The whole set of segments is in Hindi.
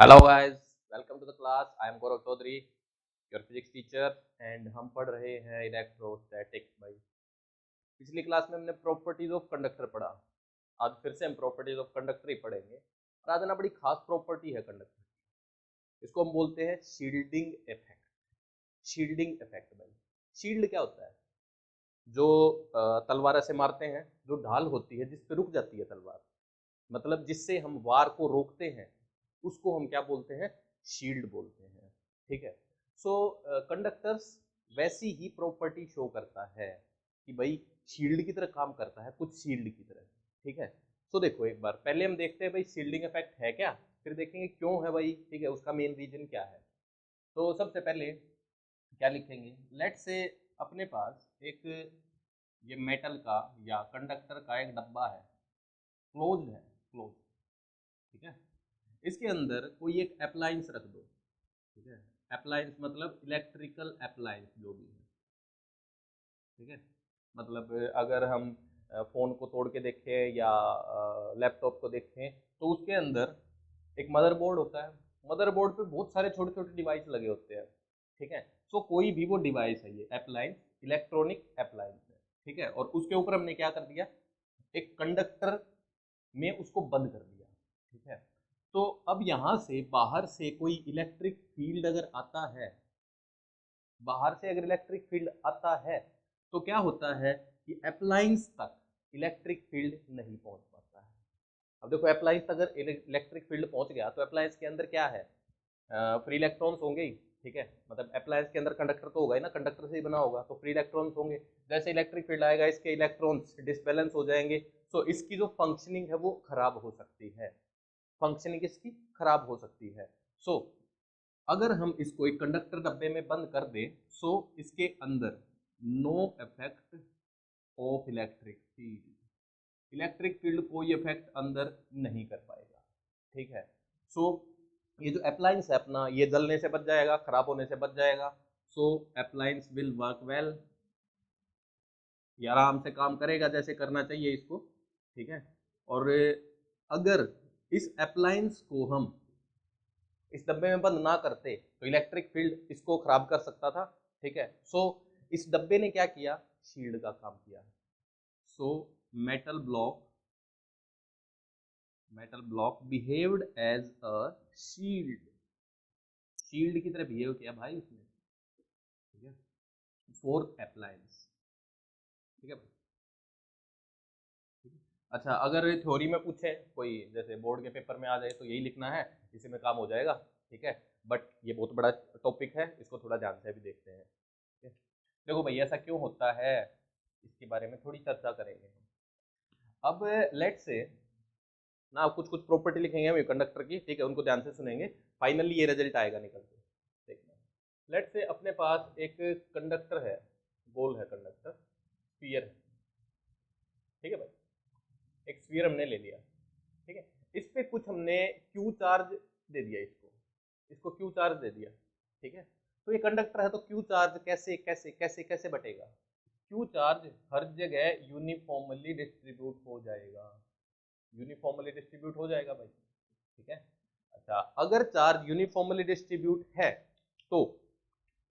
Hello guys, welcome to the class. I am Gaurav Chaudhary, your physics teacher and हम पढ़ रहे हैं इलेक्ट्रोस्टैटिक्स भाई। पिछली क्लास में हमने प्रॉपर्टीज ऑफ कंडक्टर पढ़ा। आज फिर से हम प्रॉपर्टीज ऑफ कंडक्टर ही पढ़ेंगे और आज ना बड़ी खास प्रॉपर्टी है कंडक्टर की। इसको हम बोलते हैं शील्डिंग इफेक्ट। शील्डिंग इफेक्ट भाई, शील्ड क्या होता है? जो तलवार से मारते हैं, जो ढाल होती है जिस पे रुक जाती है तलवार, मतलब जिससे हम वार को रोकते हैं, उसको हम क्या बोलते हैं? शील्ड बोलते हैं। ठीक है। सो कंडक्टर्स वैसी ही प्रॉपर्टी शो करता है कि भाई शील्ड की तरह काम करता है, कुछ शील्ड की तरह। ठीक है। सो देखो, एक बार पहले हम देखते हैं भाई शील्डिंग इफेक्ट है क्या, फिर देखेंगे क्यों है भाई। ठीक है, उसका मेन रीजन क्या है। तो सबसे पहले क्या लिखेंगे, लेट से अपने पास एक ये मेटल का या कंडक्टर का एक डब्बा है, क्लोज है, क्लोज। ठीक है। इसके अंदर कोई एक अप्लायंस रख दो। ठीक है। अप्लायंस मतलब इलेक्ट्रिकल अप्लायंस जो भी है। ठीक है। मतलब अगर हम फ़ोन को तोड़ के देखें या लैपटॉप को देखें तो उसके अंदर एक मदरबोर्ड होता है। मदरबोर्ड पे बहुत सारे छोटे छोटे डिवाइस लगे होते हैं। ठीक है। सो कोई भी वो डिवाइस है, ये अप्लायंस इलेक्ट्रॉनिक अप्लायंस है। ठीक है। और उसके ऊपर हमने क्या कर दिया, एक कंडक्टर में उसको बंद कर दिया। ठीक है। तो अब यहाँ से बाहर से कोई इलेक्ट्रिक फील्ड अगर आता है, बाहर से अगर इलेक्ट्रिक फील्ड आता है तो क्या होता है कि अप्लायंस तक इलेक्ट्रिक फील्ड नहीं पहुंच पाता है। अब देखो, अप्लायंस तक अगर इलेक्ट्रिक फील्ड पहुंच गया तो अप्लायंस के अंदर क्या है? फ्री इलेक्ट्रॉन्स होंगे ही। ठीक है। मतलब अप्लायंस के अंदर कंडक्टर तो होगा ही ना, कंडक्टर से ही बना होगा, तो फ्री इलेक्ट्रॉन्स होंगे। जैसे इलेक्ट्रिक फील्ड आएगा, इसके इलेक्ट्रॉन्स डिसबैलेंस हो जाएंगे। सो इसकी जो फंक्शनिंग है वो खराब हो सकती है। फंक्शनिंग इसकी खराब हो सकती है। सो अगर हम इसको एक कंडक्टर डब्बे में बंद कर दें, सो इसके अंदर no effect of electric field, electric field कोई इफेक्ट अंदर नहीं कर पाएगा। ठीक है। सो ये जो अप्लायंस है अपना, ये जलने से बच जाएगा, खराब होने से बच जाएगा। सो अप्लायंस विल वर्क वेल, ये आराम से काम करेगा जैसे करना चाहिए इसको। ठीक है। और अगर इस अप्लायंस को हम इस डब्बे में बंद ना करते तो इलेक्ट्रिक फील्ड इसको खराब कर सकता था। ठीक है। सो इस डब्बे ने क्या किया, शील्ड का काम किया। So metal block, metal block behaved as a shield, shield की तरह बिहेव किया भाई उसने। ठीक है। For appliance. ठीक है भाई। ठीक है। अच्छा, अगर थ्योरी में पूछे कोई, जैसे बोर्ड के पेपर में आ जाए तो यही लिखना है, इसी में काम हो जाएगा। ठीक है। बट ये बहुत बड़ा टॉपिक है, इसको थोड़ा ध्यान से भी देखते हैं। ठीक है। देखो भाई, ऐसा क्यों होता है, इसके बारे में थोड़ी चर्चा करेंगे हम। अब लेट से ना कुछ कुछ प्रॉपर्टी लिखेंगे हम कंडक्टर की। ठीक है, उनको ध्यान से सुनेंगे, फाइनली ये रिजल्ट आएगा निकल के। देखना, लेट से अपने पास एक कंडक्टर है, गोल है कंडक्टर, स्फीयर है। ठीक है भाई, एक स्फीयर हमने ले लिया। ठीक है। इस पे कुछ हमने क्यू चार्ज दे दिया, इसको इसको क्यू चार्ज दे दिया। ठीक है। तो ये कंडक्टर है, तो क्यू चार्ज कैसे कैसे कैसे कैसे बटेगा? क्यू चार्ज हर जगह यूनिफॉर्मली डिस्ट्रीब्यूट हो जाएगा, यूनिफॉर्मली डिस्ट्रीब्यूट हो जाएगा भाई। ठीक है। अच्छा, अगर चार्ज यूनिफॉर्मली डिस्ट्रीब्यूट है तो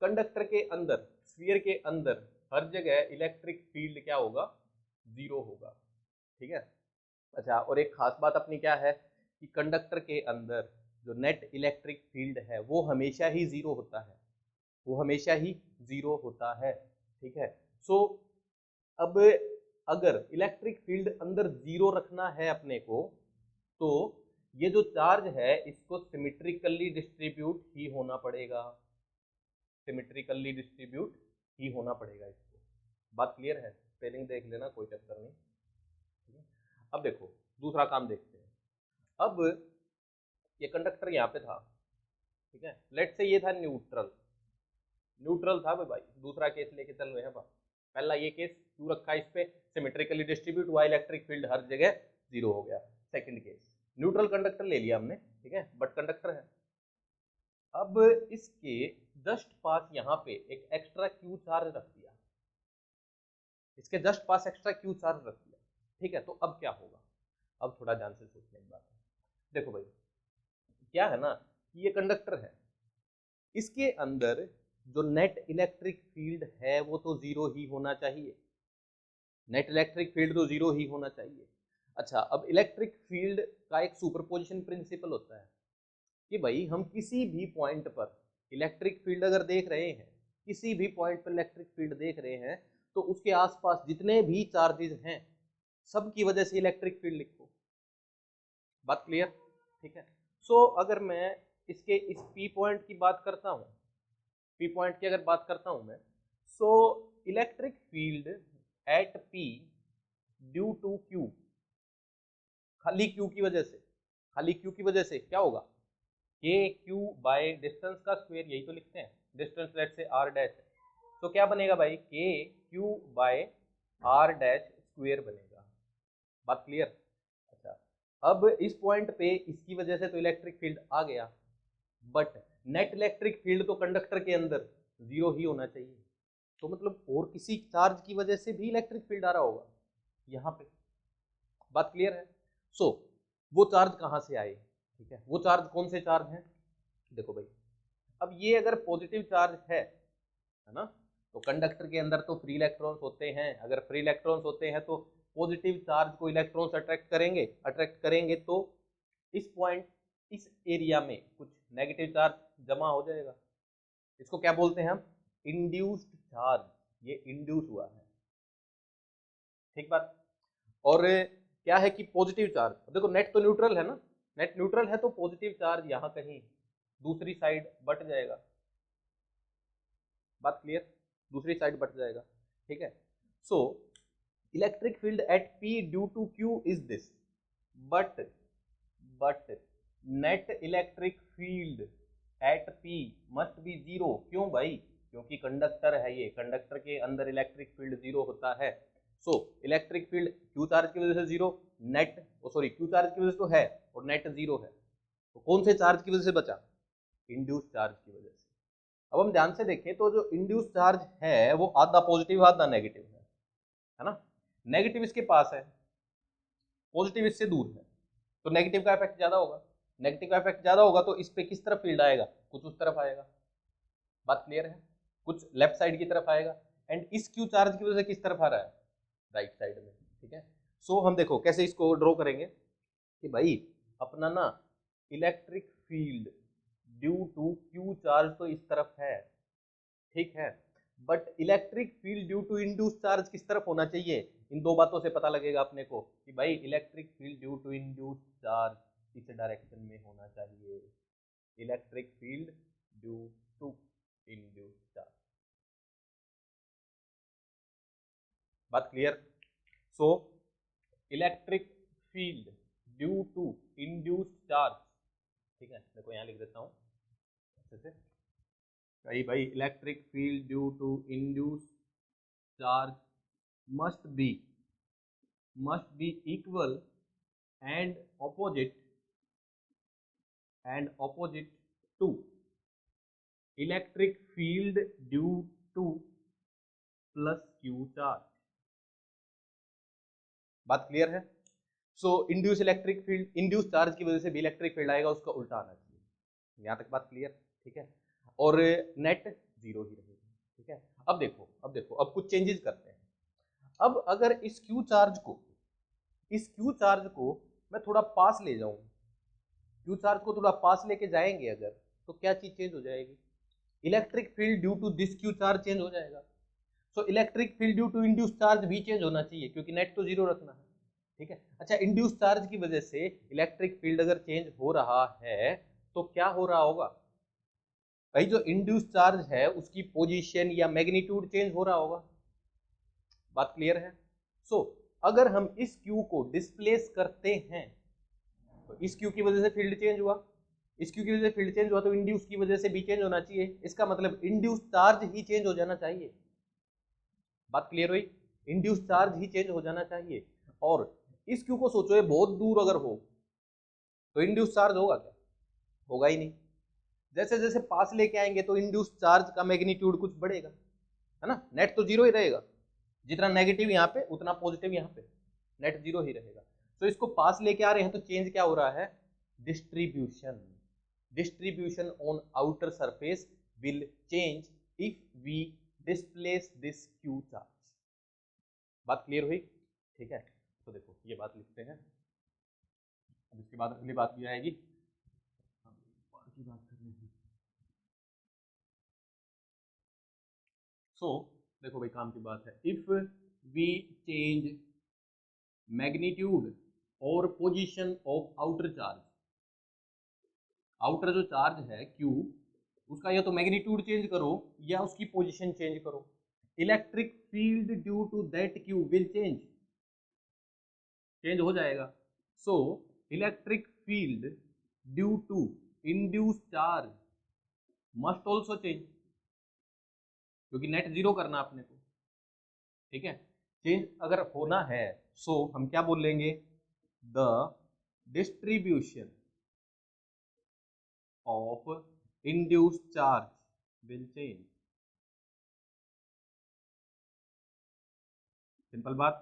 कंडक्टर के अंदर, स्फीयर के अंदर हर जगह इलेक्ट्रिक फील्ड क्या होगा? जीरो होगा। ठीक है। अच्छा, और एक खास बात अपनी क्या है कि कंडक्टर के अंदर जो नेट इलेक्ट्रिक फील्ड है वो हमेशा ही जीरो होता है, वो हमेशा ही जीरो होता है। ठीक है। सो अब अगर इलेक्ट्रिक फील्ड अंदर जीरो रखना है अपने को, तो ये जो चार्ज है इसको सिमेट्रिकली डिस्ट्रीब्यूट ही होना पड़ेगा, सिमेट्रिकली डिस्ट्रीब्यूट ही होना पड़ेगा इसको। बात क्लियर है? स्पेलिंग देख लेना, कोई चक्कर नहीं। ठीक है। अब देखो, दूसरा काम देखते हैं। अब ये कंडक्टर यहाँ पे था। ठीक है। लेट से ये था न्यूट्रल, न्यूट्रल था भाई। दूसरा केस लेके चल रहे हैं। पहला ये केस क्यों रखा, इस पे सिमेट्रिकली डिस्ट्रीब्यूट हुआ, इलेक्ट्रिक फील्ड हर जगह जीरो हो गया। सेकंड केस, न्यूट्रल कंडक्टर ले लिया हमने। ठीक है, बट कंडक्टर है। अब इसके जस्ट पास यहाँ पे एक एक्स्ट्रा क्यू चार्ज रख दिया, इसके जस्ट पास एक्स्ट्रा क्यू चार्ज रख दिया। ठीक है। तो अब क्या होगा? अब थोड़ा ध्यान से सोचने की बात है। देखो भाई, क्या है ना ये कंडक्टर है, इसके अंदर जो नेट इलेक्ट्रिक फील्ड है वो तो जीरो ही होना चाहिए, नेट इलेक्ट्रिक फील्ड तो जीरो ही होना चाहिए। अच्छा, अब इलेक्ट्रिक फील्ड का एक सुपरपोजिशन प्रिंसिपल होता है कि भाई हम किसी भी पॉइंट पर इलेक्ट्रिक फील्ड अगर देख रहे हैं, किसी भी पॉइंट पर इलेक्ट्रिक फील्ड देख रहे हैं, तो उसके आसपास जितने भी चार्जेस हैं सब की वजह से इलेक्ट्रिक फील्ड लिखो। बात क्लियर? ठीक है। सो अगर मैं इसके इस पी पॉइंट की बात करता हूँ, पी पॉइंट की अगर बात करता हूँ मैं, so electric field at P due to Q, खाली क्यू की वजह से, खाली क्यू की वजह से क्या होगा, के क्यू बाय डिस्टेंस का स्क्वायर, यही तो लिखते हैं, distance let say R dash है, तो क्या बनेगा भाई, K Q by R dash square बनेगा। बात क्लियर? अच्छा, अब इस पॉइंट पे इसकी वजह से तो इलेक्ट्रिक फील्ड आ गया, बट नेट इलेक्ट्रिक फील्ड तो कंडक्टर के अंदर जीरो ही होना चाहिए, तो मतलब और किसी चार्ज की वजह से भी इलेक्ट्रिक फील्ड आ रहा होगा यहाँ पे। बात क्लियर है? सो वो चार्ज कहाँ से आए, ठीक है, वो चार्ज कौन से चार्ज हैं, देखो भाई, अब ये अगर पॉजिटिव चार्ज है ना, तो कंडक्टर के अंदर तो फ्री इलेक्ट्रॉन्स होते हैं, अगर फ्री इलेक्ट्रॉन्स होते हैं तो पॉजिटिव चार्ज को इलेक्ट्रॉन्स अट्रैक्ट करेंगे, तो इस पॉइंट, इस एरिया में कुछ नेगेटिव चार्ज जमा हो जाएगा, इसको क्या बोलते हैं हम, इंड्यूस्ड चार्ज, ये इंड्यूस हुआ है, ठीक बात। और क्या है कि पॉजिटिव चार्ज, देखो नेट तो न्यूट्रल है ना, नेट न्यूट्रल है तो पॉजिटिव चार्ज यहाँ कहीं दूसरी साइड बट जाएगा, बात क्लियर, दूसरी साइड बट जाएगा, ठीक है। So electric field at P due to Q is this, but net electric field at P must be zero, क्यों भाई, क्योंकि कंडक्टर है ये, कंडक्टर के अंदर इलेक्ट्रिक फील्ड जीरो होता है। So electric field Q charge की वजह से zero, net sorry Q charge की वजह से तो है और नेट जीरो है, तो कौन से चार्ज की वजह से बचा, इंड्यूस चार्ज की वजह से। अब हम ध्यान से देखें तो जो इंड्यूस चार्ज है वो आधा पॉजिटिव आधा नेगेटिव है ना, नेगेटिव इसके पास है, पॉजिटिव इससे दूर है, तो नेगेटिव का इफेक्ट ज्यादा होगा, नेगेटिव का इफेक्ट ज्यादा होगा तो इस पे किस तरफ फील्ड आएगा, कुछ उस तरफ आएगा, बात क्लियर है, कुछ लेफ्ट साइड की तरफ आएगा, एंड इस क्यू चार्ज की वजह से किस तरफ आ रहा है, राइट साइड में, ठीक है। सो हम देखो कैसे इसको ड्रॉ करेंगे कि भाई अपना ना electric field due to Q charge तो इस तरफ है, ठीक है, but electric field due to induce charge किस तरफ होना चाहिए, इन दो बातों से पता लगेगा अपने को कि भाई electric field due to induce charge इस डायरेक्शन में होना चाहिए, electric field due to induce charge, बात clear. So electric field due to induce charge, ठीक है, देखो यहाँ लिख देता हूँ अच्छे से, भाई electric field due to induce charge must be equal and opposite to electric field due to plus q charge, बात क्लियर है। So induce electric field, induce charge की वजह से भी इलेक्ट्रिक फील्ड आएगा, उसका उल्टा आना चाहिए, यहाँ तक बात क्लियर, ठीक है, और नेट जीरो ही रहेगा, ठीक है। अब देखो अब कुछ चेंजेस करते हैं। अब अगर इस क्यू चार्ज को मैं थोड़ा पास ले जाऊं, क्यू चार्ज को थोड़ा पास लेके जाएंगे अगर, तो क्या चीज चेंज हो जाएगी, electric field due to this Q charge change हो जाएगा। So electric field due to induce charge भी चेंज होना चाहिए, क्योंकि नेट तो जीरो रखना है, ठीक है। अच्छा, इंड्यूस चार्ज की वजह से इलेक्ट्रिक फील्ड अगर चेंज हो रहा है तो क्या हो रहा होगा भाई, जो इंड्यूस चार्ज है उसकी पोजीशन या मैग्नीट्यूड चेंज हो रहा होगा, बात क्लियर है। सो अगर हम इस क्यू को डिस्प्लेस करते हैं तो इस क्यू की वजह से फील्ड चेंज हुआ, इस क्यू की वजह से फील्ड चेंज हुआ, तो इंड्यूस की वजह से भी चेंज होना चाहिए, इसका मतलब इंड्यूस चार्ज ही चेंज हो जाना चाहिए, बात क्लियर हुई, इंड्यूस चार्ज ही चेंज हो जाना चाहिए। और इस क्यू को सोचो ये बहुत दूर अगर हो तो इंड्यूस चार्ज होगा क्या, होगा ही नहीं, जैसे जैसे पास लेके आएंगे तो इंड्यूस चार्ज का मैग्नीट्यूड कुछ बढ़ेगा, है ना, नेट तो जीरो ही रहेगा, जितना नेगेटिव यहाँ पे उतना पॉजिटिव यहाँ पे, नेट जीरो ही रहेगा। तो इसको पास लेके आ रहे हैं तो चेंज क्या हो रहा है, distribution, distribution on outer surface will change if we displace this q charge। बात क्लियर हुई? ठीक है, तो देखो ये बात लिखते हैं। अब इसके बाद अगली बात भी आएगी, की बात करनी है। देखो भाई काम की बात है, इफ वी चेंज मैग्नीट्यूड और position of outer charge, outer जो चार्ज है Q, उसका या तो मैग्नीट्यूड चेंज करो या उसकी पोजीशन चेंज करो, electric field due to that Q will change हो जाएगा। So electric field due to induce charge must also change, क्योंकि नेट जीरो करना अपने को। ठीक है, चेंज अगर होना है सो हम क्या बोल लेंगे, the distribution of induced charge will change. Simple बात।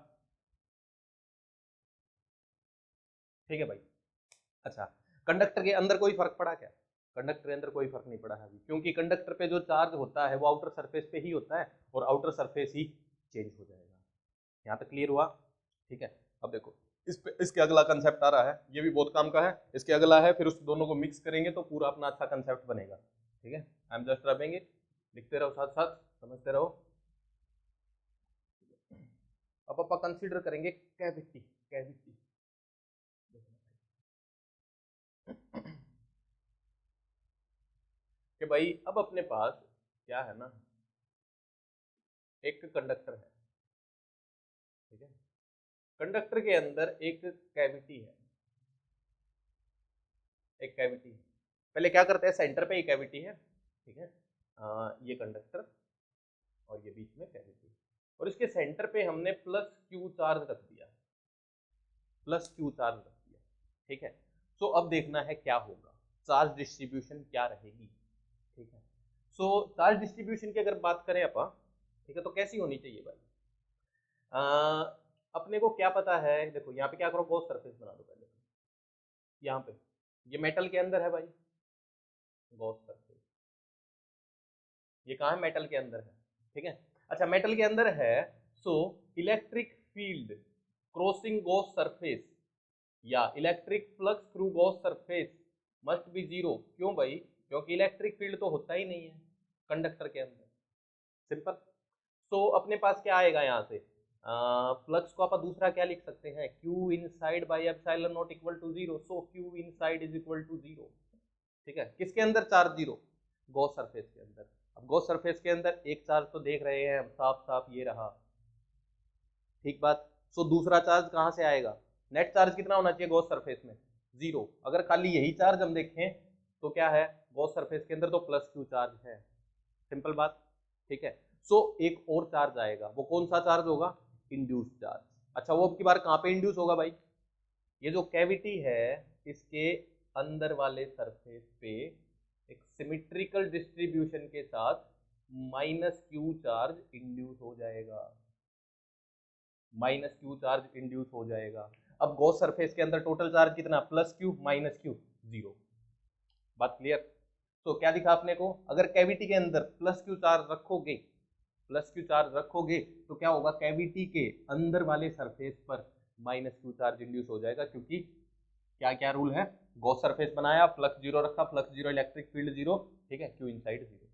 ठीक है भाई। अच्छा, कंडक्टर के अंदर कोई फर्क पड़ा क्या? कंडक्टर के अंदर कोई फर्क नहीं पड़ा है अभी, क्योंकि कंडक्टर पे जो चार्ज होता है वो आउटर सरफेस पे ही होता है और आउटर सरफेस ही चेंज हो जाएगा। यहाँ तक क्लियर हुआ? ठीक है, अब देखो इसके अगला कंसेप्ट आ रहा है, ये भी बहुत काम का है, इसके अगला है, फिर उस दोनों को मिक्स करेंगे तो पूरा अपना अच्छा कंसेप्ट बनेगा। ठीक है, I am just rubbing it, लिखते रहो साथ साथ, समझते रहो। अब अपन कंसीडर करेंगे कैविटी। कैविटी कि भाई अब अपने पास क्या है ना, एक कंडक्टर है। ठीक है, कंडक्टर के अंदर एक कैविटी है, एक कैविटी है। पहले क्या करते हैं, सेंटर पे एक कैविटी है। ठीक है, ये कंडक्टर और ये बीच में कैविटी, और इसके सेंटर पे हमने प्लस क्यू चार्ज रख दिया, प्लस क्यू चार्ज रख दिया। ठीक है, सो अब देखना है क्या होगा, चार्ज डिस्ट्रीब्यूशन क्या रहेगी। ठीक है, सो चार्ज डिस्ट्रीब्यूशन की अगर बात करें अपन, ठीक है, तो कैसी होनी चाहिए भाई? अपने को क्या पता है, देखो यहाँ पे क्या करो, गॉस सरफेस बना दो पहले। यहाँ पे ये मेटल के अंदर है भाई, गॉस सरफेस, ये कहाँ है, मेटल के अंदर है। ठीक है, अच्छा मेटल के अंदर है, so electric field crossing Gauss surface या electric flux through Gauss surface must be zero. क्यों भाई? क्योंकि इलेक्ट्रिक फील्ड तो होता ही नहीं है कंडक्टर के अंदर। सिंपल। सो अपने पास क्या आएगा यहाँ से, फ्लक्स को आप दूसरा क्या लिख सकते हैं, Q inside by epsilon not equal to zero. So Q inside is equal to zero. ठीक है, किसके अंदर चार्ज जीरो? गॉस सरफेस के अंदर। अब गॉस सरफेस के अंदर एक चार्ज तो देख रहे हैं हम साफ साफ, ये रहा। ठीक बात। सो दूसरा चार्ज कहाँ से आएगा? नेट चार्ज कितना होना चाहिए गॉस सरफेस में? जीरो। अगर खाली यही चार्ज हम देखें तो क्या है, गॉस सरफेस के अंदर तो प्लस क्यू चार्ज है। सिंपल बात। ठीक है, सो एक और चार्ज आएगा, वो कौन सा चार्ज होगा? Induce charge. अच्छा, वो अब की बार कहाँ पे इंड्यूस होगा भाई? ये जो कैविटी है इसके अंदर वाले सरफेस पे एक सिमेट्रिकल डिस्ट्रीब्यूशन के साथ माइनस क्यू चार्ज इंड्यूस हो जाएगा, माइनस क्यू चार्ज इंड्यूस हो जाएगा। अब गॉस सरफेस के अंदर टोटल चार्ज कितना? Plus Q minus Q zero. बात क्लियर? तो क्या दिखा अपने को, अगर कैविटी के अंदर प्लस क्यू चार्ज रखोगे, प्लस क्यू चार्ज रखोगे तो क्या होगा, कैविटी के अंदर वाले सरफेस पर माइनस क्यू चार्ज इंड्यूस हो जाएगा, क्योंकि क्या क्या रूल है, गॉस सरफेस बनाया, फ्लक्स जीरो रखा, flux zero electric field zero. ठीक है, क्यू इनसाइड जीरो।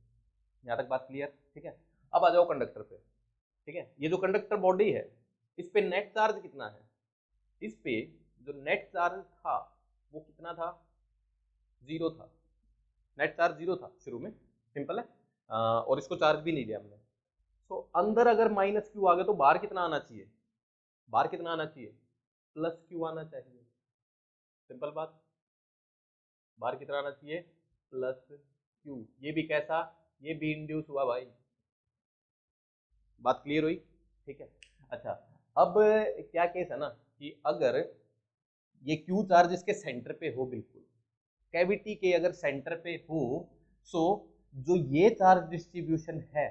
यहाँ तक बात क्लियर? ठीक है, अब आ जाओ कंडक्टर पे। ठीक है, ये जो कंडक्टर बॉडी है इस पे नेट चार्ज कितना है? इस पे जो नेट चार्ज था वो कितना था? जीरो था। नेट चार्ज जीरो था शुरू में, सिंपल है। और इसको चार्ज भी नहीं दिया हमने। तो अंदर अगर माइनस क्यू आ गया तो बाहर कितना आना चाहिए? बाहर कितना आना चाहिए? प्लस क्यू आना चाहिए। सिंपल बात। बाहर कितना आना चाहिए? Plus Q. ये भी कैसा? ये भी इंड्यूस हुआ भाई। बात क्लियर हुई? ठीक है, अच्छा अब क्या केस है ना कि अगर ये क्यू चार्ज इसके सेंटर पे हो, बिल्कुल कैविटी के अगर सेंटर पे हो, सो जो ये चार्ज डिस्ट्रीब्यूशन है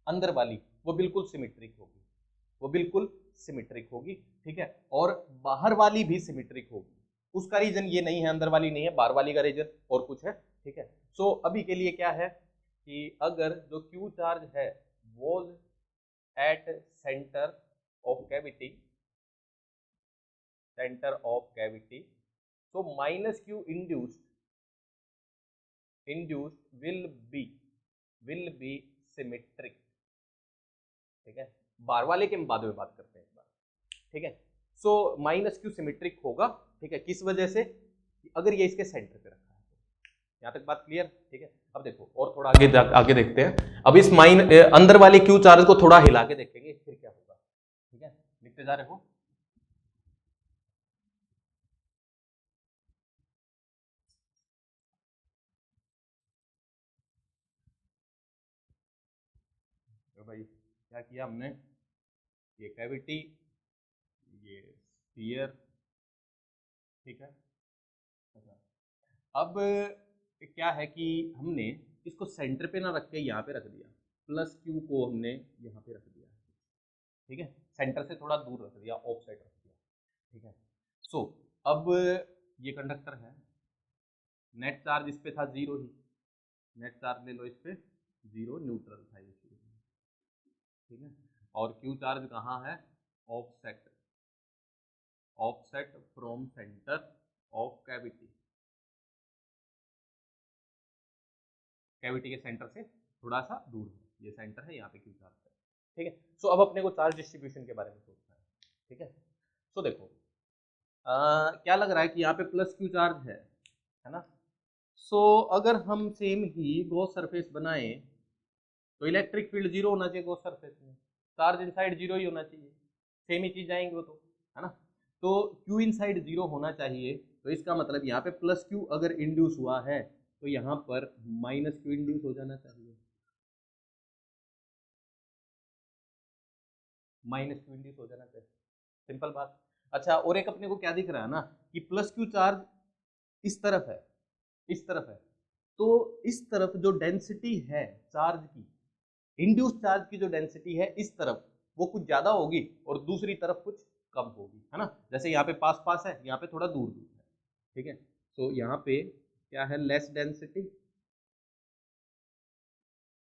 अंदर वाली वो बिल्कुल सिमेट्रिक होगी, वो बिल्कुल सिमेट्रिक होगी। ठीक है, और बाहर वाली भी सिमेट्रिक होगी। उसका रीजन ये नहीं है, अंदर वाली नहीं है, बाहर वाली का रीजन और कुछ है, ठीक है। सो अभी के लिए क्या है कि अगर जो क्यू चार्ज है was at centre of cavity, so minus q induced will be symmetric, ठीक है। बार वाले के हम बाद में बात करते हैं एक बार, ठीक है। सो माइनस क्यू सिमेट्रिक होगा, ठीक है। किस वजह से? अगर ये इसके सेंटर पे रखा है। यहाँ तक बात क्लियर, ठीक है। अब देखो और थोड़ा आगे देखते हैं। अब इस अंदर वाले क्यू चार्ज को थोड़ा हिला के देखेंगे फिर क्या होगा, ठीक है। लिखते जा रहे हो। तो भाई क्या किया हमने, ये कैविटी, ये स्फीयर, ठीक है। अब क्या है कि हमने इसको सेंटर पे ना रख के यहाँ पे रख दिया, प्लस क्यू को हमने यहाँ पे रख दिया, ठीक है। सेंटर से थोड़ा दूर रख दिया, ऑफ साइड रख दिया, ठीक है। सो अब ये कंडक्टर है, नेट चार्ज इस पे था जीरो ही, नेट चार्ज ले लो इस पे जीरो, न्यूट्रल था ये शुरू में, ठीक है। और क्यू चार्ज कहाँ है? Offset, offset from centre of cavity, cavity के सेंटर से थोड़ा सा दूर है, ये सेंटर है, यहाँ पे क्यू चार्ज है, ठीक है। सो अब अपने को चार्ज डिस्ट्रीब्यूशन के बारे में सोचना है, ठीक है। सो देखो क्या लग रहा है कि यहाँ पे प्लस क्यू चार्ज है ना। सो अगर हम सेम ही गॉस सरफेस बनाए तो इलेक्ट्रिक फील्ड जीरो होना चाहिए गॉस सरफेस में, चार्ज इनसाइड जीरो ही होना चाहिए, सेम ही चीज आएंगे वो तो, है ना। तो क्यू इनसाइड जीरो होना चाहिए, तो इसका मतलब यहाँ पे प्लस क्यू अगर इंड्यूस हुआ है तो यहाँ पर माइनस क्यू इंड्यूस हो जाना चाहिए, माइनस क्यू इंड्यूस हो जाना चाहिए, सिंपल बात। अच्छा और एक अपने को क्या दिख रहा है ना कि प्लस क्यू चार्ज इस तरफ है, इस तरफ है, तो इस तरफ जो डेंसिटी है चार्ज की, इंड्यूस चार्ज की जो डेंसिटी है इस तरफ वो कुछ ज्यादा होगी और दूसरी तरफ कुछ कम होगी, है ना। जैसे यहाँ पे पास पास है, यहाँ पे थोड़ा दूर दूर है, ठीक है। तो यहाँ पे क्या है, लेस डेंसिटी,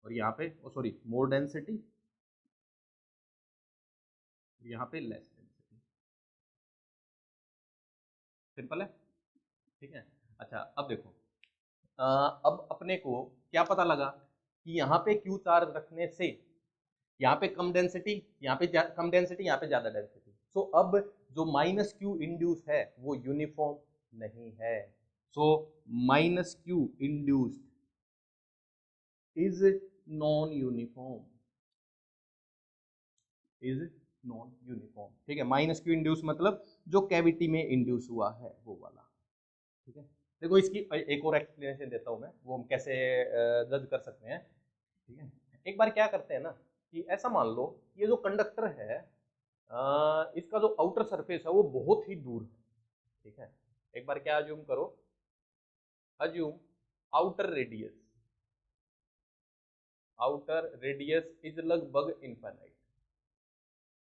और यहाँ पे सॉरी मोर डेंसिटी, यहाँ पे लेस डेंसिटी, सिंपल है, ठीक है। अच्छा अब देखो अब अपने को क्या पता लगा कि यहाँ पे क्यू चार्ज रखने से यहाँ पे कम डेंसिटी, यहाँ पे कम डेंसिटी, यहाँ पे ज्यादा डेंसिटी। सो अब जो माइनस क्यू इंड्यूस है वो यूनिफॉर्म नहीं है, so minus Q induced is non uniform, is non uniform, ठीक है। माइनस क्यू इंड्यूस मतलब जो कैविटी में इंड्यूस हुआ है वो वाला, ठीक है। देखो इसकी एक और एक्सप्लेनेशन देता हूँ मैं, वो हम कैसे जज कर सकते हैं, ठीक है। एक बार क्या करते हैं ना कि ऐसा मान लो ये जो कंडक्टर है इसका जो आउटर सरफेस है वो बहुत ही दूर है, ठीक है। एक बार क्या अज्यूम करो, assume outer radius, outer radius is लगभग इनफाइनाइट,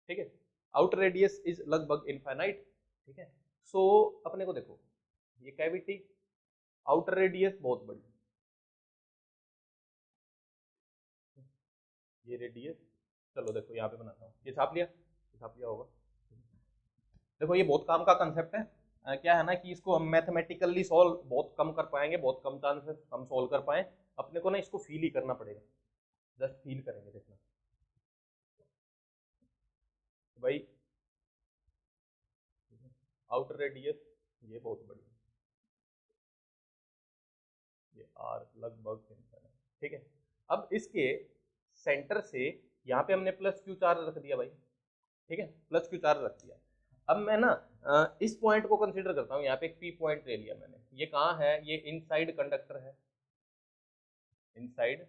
ठीक है। आउटर रेडियस इज लगभग इनफाइनाइट, ठीक है। सो अपने को देखो ये कैविटी, आउटर रेडियस बहुत बड़ी, ये रेडियस, चलो देखो यहाँ पे बनाता हूँ, ये छाप लिया, ये छाप लिया होगा। देखो ये बहुत काम का कंसेप्ट है, क्या है ना कि इसको हम मैथमेटिकली सॉल्व बहुत कम कर पाएंगे, बहुत कम चांसेस हम सॉल्व कर पाए, अपने को ना इसको फील ही करना पड़ेगा, जस्ट फील करेंगे, देखना भाई आउटर रेडियस ये बहुत बड़ी है, ये आर लगभग इनफिनिट, ठीक है। अब इसके सेंटर से यहाँ पे हमने प्लस क्यू चार्ज रख दिया भाई, ठीक है, प्लस क्यू चार्ज रख दिया। अब मैं ना इस पॉइंट को कंसीडर करता हूँ, यहाँ पे एक पी पॉइंट ले लिया मैंने, ये कहाँ है, ये इनसाइड कंडक्टर है, इनसाइड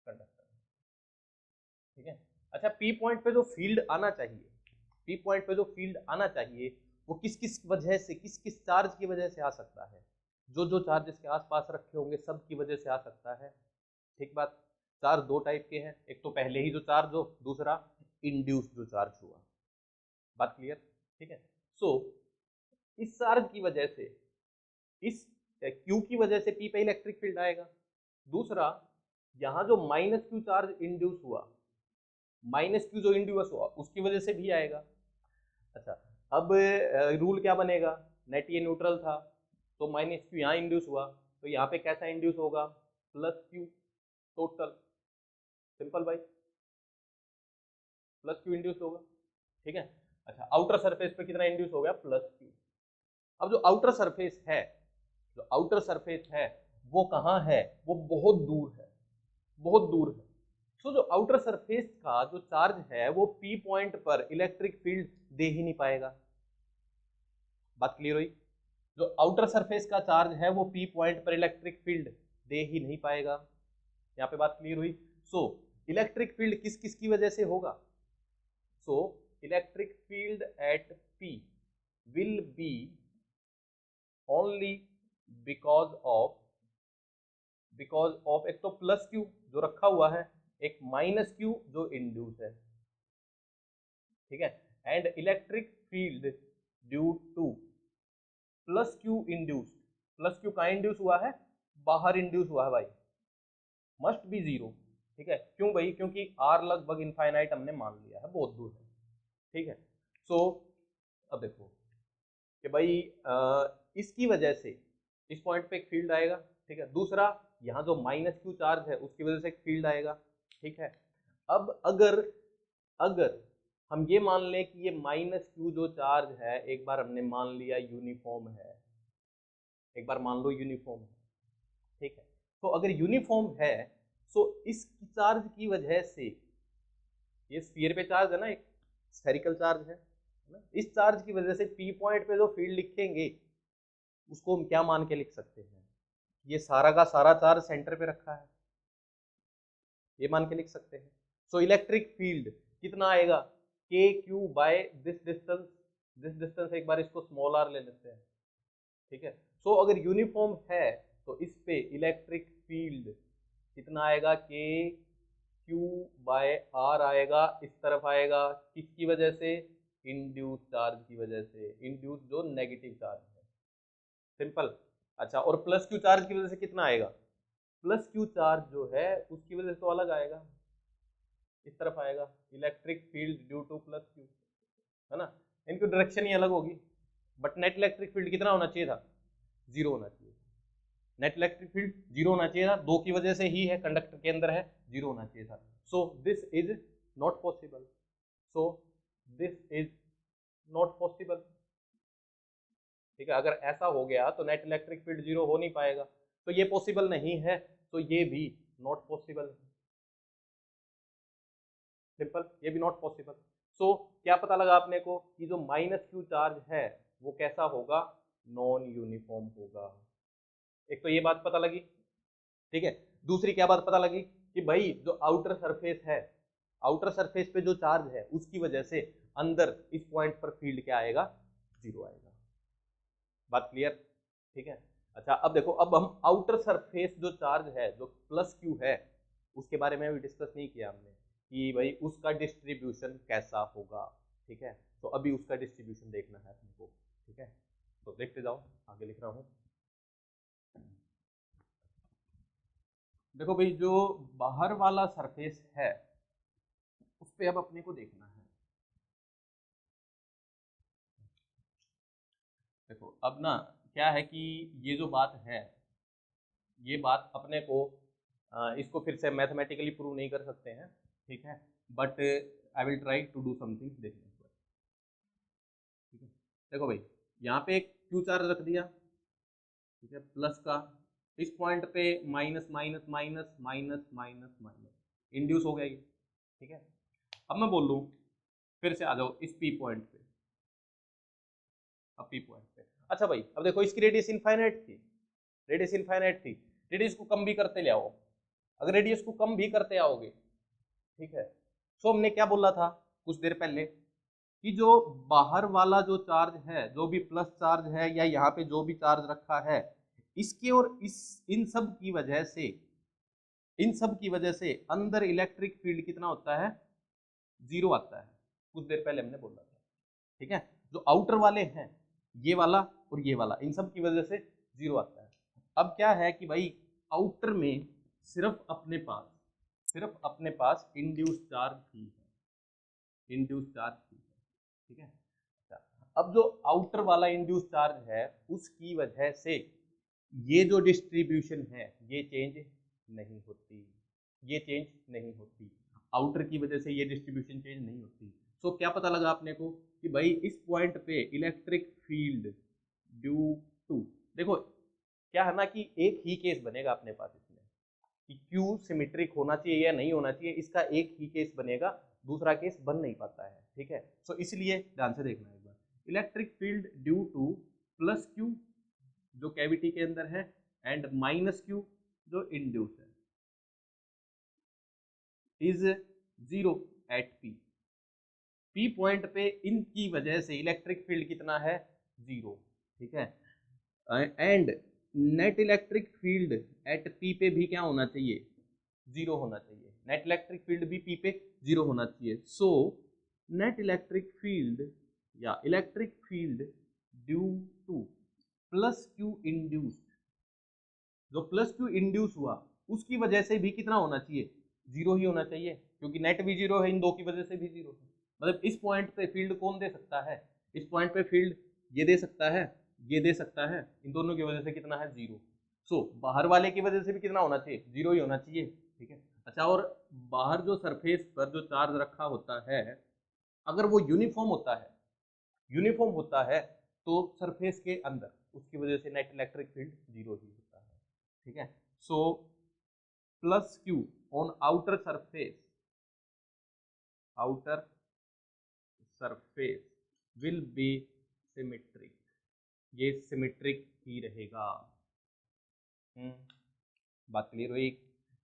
कंडक्टर, ठीक है। अच्छा पी पॉइंट पे जो फील्ड आना चाहिए, पी पॉइंट पे जो फील्ड आना चाहिए वो किस किस वजह से, किस किस चार्ज की वजह से आ सकता है, जो जो चार्ज इसके आसपास रखे होंगे सब की वजह से आ सकता है, ठीक बात। चार्ज दो टाइप के हैं, एक तो पहले ही जो चार्ज हो, दूसरा इंड्यूस जो चार्ज हुआ, बात क्लियर, ठीक है। सो इस चार्ज की वजह से, इस Q की वजह से P पे इलेक्ट्रिक फील्ड आएगा। दूसरा, यहाँ जो माइनस क्यू चार्ज इंड्यूस हुआ, माइनस क्यू जो इंड्यूस हुआ उसकी वजह से भी आएगा। अच्छा, अब रूल क्या बनेगा, नेट ये न्यूट्रल था तो माइनस क्यू यहाँ इंड्यूस हुआ, तो यहाँ पे कैसा इंड्यूस होगा, प्लस क्यू टोटल, सिंपल भाई, प्लस क्यू इंड्यूस होगा, ठीक है। अच्छा, आउटर सरफेस पे कितना इंड्यूस हो गया, प्लस क्यू। अब जो आउटर सरफेस है, जो आउटर सरफेस है वो कहाँ है, वो बहुत दूर है, बहुत दूर है। तो जो आउटर सरफेस का जो चार्ज है वो पी पॉइंट पर इलेक्ट्रिक फील्ड दे ही नहीं पाएगा। बात क्लियर हुई, जो आउटर सरफेस का चार्ज है वो पी पॉइंट पर इलेक्ट्रिक फील्ड दे ही नहीं पाएगा। यहाँ पे बात क्लियर हुई। सो इलेक्ट्रिक फील्ड किस किस की वजह से होगा, सो electric field at P will be only because of एक तो प्लस क्यू जो रखा हुआ है, एक माइनस क्यू जो इंड्यूस है, ठीक है, and electric field due to plus q induce. Plus Q कहाँ इंड्यूस हुआ है, बाहर इंड्यूस हुआ है भाई, मस्ट बी जीरो, ठीक है। क्यों भाई, क्योंकि आर लगभग इनफाइनाइट हमने मान लिया है, बहुत दूर है, ठीक है। सो अब देखो कि भाई इसकी वजह से इस पॉइंट पे एक फील्ड आएगा, ठीक है। दूसरा, यहाँ जो माइनस क्यू चार्ज है उसकी वजह से एक फील्ड आएगा, ठीक है। अब अगर अगर हम ये मान लें कि ये माइनस क्यू जो चार्ज है, एक बार हमने मान लिया यूनिफॉर्म है, एक बार मान लो यूनिफॉर्म है, ठीक है। तो अगर यूनिफॉर्म है तो इस चार्ज की वजह से, ये स्फीयर पे चार्ज है ना, एक स्फेरिकल चार्ज है ना, इस चार्ज की वजह से पी पॉइंट पे जो फील्ड लिखेंगे उसको हम क्या मान के लिख सकते हैं, ये सारा का सारा चार्ज सेंटर पे रखा है, ये मान के लिख सकते हैं। सो इलेक्ट्रिक फील्ड कितना आएगा, के क्यू बाय दिस डिस्टेंस एक बार इसको स्मॉल आर ले लेते हैं, ठीक है। सो अगर यूनिफॉर्म है तो इस पे इलेक्ट्रिक फील्ड कितना आएगा, के क्यू बाय आर आएगा, इस तरफ आएगा, किसकी वजह से, इंड्यूस चार्ज की वजह से, इंड्यूस जो नेगेटिव चार्ज है, सिंपल। अच्छा, और प्लस क्यू चार्ज की वजह से कितना आएगा, प्लस क्यू चार्ज जो है उसकी वजह से तो अलग आएगा, इस तरफ आएगा, electric field due to plus Q, है ना, इनकी डायरेक्शन ही अलग होगी, बट नेट इलेक्ट्रिक फील्ड कितना होना चाहिए था, जीरो होना चाहिए। नेट इलेक्ट्रिक फील्ड जीरो होना चाहिए था, दो की वजह से ही है, कंडक्टर के अंदर है, जीरो होना चाहिए था। So this is not possible, so this is not possible, ठीक है। अगर ऐसा हो गया तो नेट इलेक्ट्रिक फील्ड जीरो हो नहीं पाएगा, तो ये पॉसिबल नहीं है, तो ये भी नॉट पॉसिबल है, सिंपल, ये भी नॉट पॉसिबल। सो क्या पता लगा आपने को कि जो माइनस क्यू चार्ज है वो कैसा होगा, नॉन यूनिफॉर्म होगा, एक तो ये बात पता लगी, ठीक है। दूसरी क्या बात पता लगी कि भाई जो आउटर सरफेस है, आउटर सरफेस पे जो चार्ज है उसकी वजह से अंदर इस पॉइंट पर फील्ड क्या आएगा, जीरो आएगा, बात क्लियर, ठीक है। अच्छा, अब देखो, अब हम आउटर सरफेस जो चार्ज है जो प्लस क्यू है उसके बारे में अभी डिस्कस नहीं किया हमने कि भाई उसका डिस्ट्रीब्यूशन कैसा होगा, ठीक है। तो अभी उसका डिस्ट्रीब्यूशन देखना है अपने को, ठीक है। तो देखते जाओ, आगे लिख रहा हूँ। देखो भाई, जो बाहर वाला सरफेस है उस पे अब अपने को देखना है। देखो अब ना क्या है कि ये जो बात है, ये बात अपने को इसको फिर से मैथमेटिकली प्रूव नहीं कर सकते हैं, ठीक है, but I will try to do something, देखने को, ठीक है। देखो भाई, यहाँ पे एक क्यू चार्ज रख दिया, ठीक है, प्लस का, इस पॉइंट पे minus minus minus minus minus minus induce हो गया ये, ठीक है। अब मैं बोल लूँ, फिर से आ जाओ इस पी पॉइंट पे, अब पी पॉइंट पे, अच्छा भाई, अब देखो इसकी रेडियस इनफाइनाइट थी, रेडियस इनफाइनाइट थी, रेडियस को कम भी करते ले आओ, अगर रेडियस को कम भी करते आओगे, ठीक है। सो हमने क्या बोला था कुछ देर पहले कि जो बाहर वाला जो चार्ज है, जो भी प्लस चार्ज है या यहाँ पे जो भी चार्ज रखा है, इसके और इस इन सब की वजह से, इन सब की वजह से अंदर इलेक्ट्रिक फील्ड कितना होता है, जीरो आता है, कुछ देर पहले हमने बोला था, ठीक है। जो आउटर वाले हैं, ये वाला और ये वाला, इन सब की वजह से 0 आता है। अब क्या है कि भाई आउटर में सिर्फ अपने पास इंड्यूस चार्ज ही है, इंड्यूस चार्ज ही है, ठीक है। अच्छा, अब जो आउटर वाला इंड्यूस चार्ज है उसकी वजह से ये जो डिस्ट्रीब्यूशन है ये चेंज नहीं होती, ये चेंज नहीं होती, आउटर की वजह से ये डिस्ट्रीब्यूशन चेंज नहीं होती। सो क्या पता लगा अपने को कि भाई इस पॉइंट पे इलेक्ट्रिक फील्ड ड्यू टू, देखो क्या है ना कि एक ही केस बनेगा अपने पास इसमें कि क्यू सिमेट्रिक होना चाहिए या नहीं होना चाहिए, इसका एक ही केस बनेगा, दूसरा केस बन नहीं पाता है, ठीक है। सो इसलिए ध्यान से देखना एक बार, electric field due to plus q जो कैविटी के अंदर है एंड माइनस क्यू जो इंड्यूस है इज 0 एट पी पॉइंट पे, इनकी वजह से इलेक्ट्रिक फील्ड कितना है 0, ठीक है। And net electric field at P पे भी क्या होना चाहिए 0 होना चाहिए, नेट इलेक्ट्रिक फील्ड भी पी पे 0 होना चाहिए। सो नेट इलेक्ट्रिक फील्ड या electric field due to plus Q induced, जो प्लस क्यू इंड्यूस हुआ उसकी वजह से भी कितना होना चाहिए 0 ही होना चाहिए, क्योंकि नेट भी 0 है, इन दो की वजह से भी 0 है। मतलब इस पॉइंट पे फील्ड कौन दे सकता है, इस पॉइंट पे फील्ड ये दे सकता है, ये दे सकता है, इन दोनों की वजह से कितना है 0। सो बाहर वाले की वजह से भी कितना होना चाहिए 0 ही होना चाहिए, ठीक है। अच्छा, और बाहर जो सरफेस पर जो चार्ज रखा होता है अगर वो यूनिफॉर्म होता है, यूनिफॉर्म होता है तो सरफेस के अंदर उसकी वजह से नेट इलेक्ट्रिक फील्ड 0 ही होता है, ठीक है। सो plus Q on outer surface will be symmetric, ये सिमेट्रिक ही रहेगा। बात क्लियर हुई,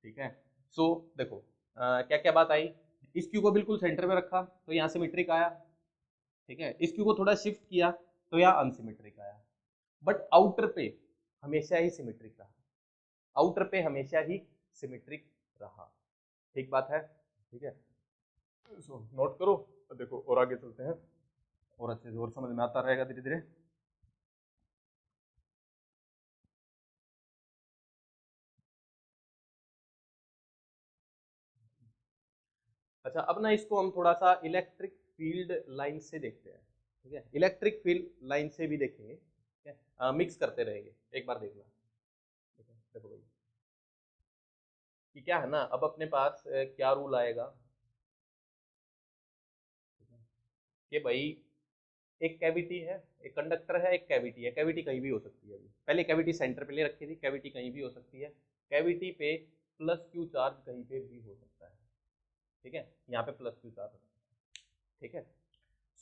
ठीक है। सो देखो क्या क्या बात आई, इस क्यू को बिल्कुल सेंटर में रखा तो यहाँ सिमेट्रिक आया, ठीक है। इस क्यू को थोड़ा शिफ्ट किया तो यहाँ अनसिमेट्रिक आया, बट आउटर पे हमेशा ही सिमेट्रिक रहा, आउटर पे हमेशा ही सिमेट्रिक रहा, ठीक बात है, ठीक है। सो नोट करो, देखो और आगे चलते हैं और अच्छे से और समझ में आता रहेगा धीरे धीरे। अच्छा, अब ना इसको हम थोड़ा सा इलेक्ट्रिक फील्ड लाइन से देखते हैं, ठीक है, इलेक्ट्रिक फील्ड लाइन से भी देखेंगे, ठीक है, मिक्स करते रहेंगे, एक बार देखना, ठीक है। देखो भाई कि क्या है ना, अब अपने पास क्या रूल आएगा कि भाई एक कैविटी है, एक कंडक्टर है, एक कैविटी है, कैविटी कहीं भी हो सकती है, अभी पहले कैविटी सेंटर पे ले रखी थी, कैविटी कहीं भी हो सकती है, कैविटी पे प्लस क्यू चार्ज कहीं पे भी हो सकता है, ठीक है, यहाँ पे प्लस क्यू चार्ज, ठीक है।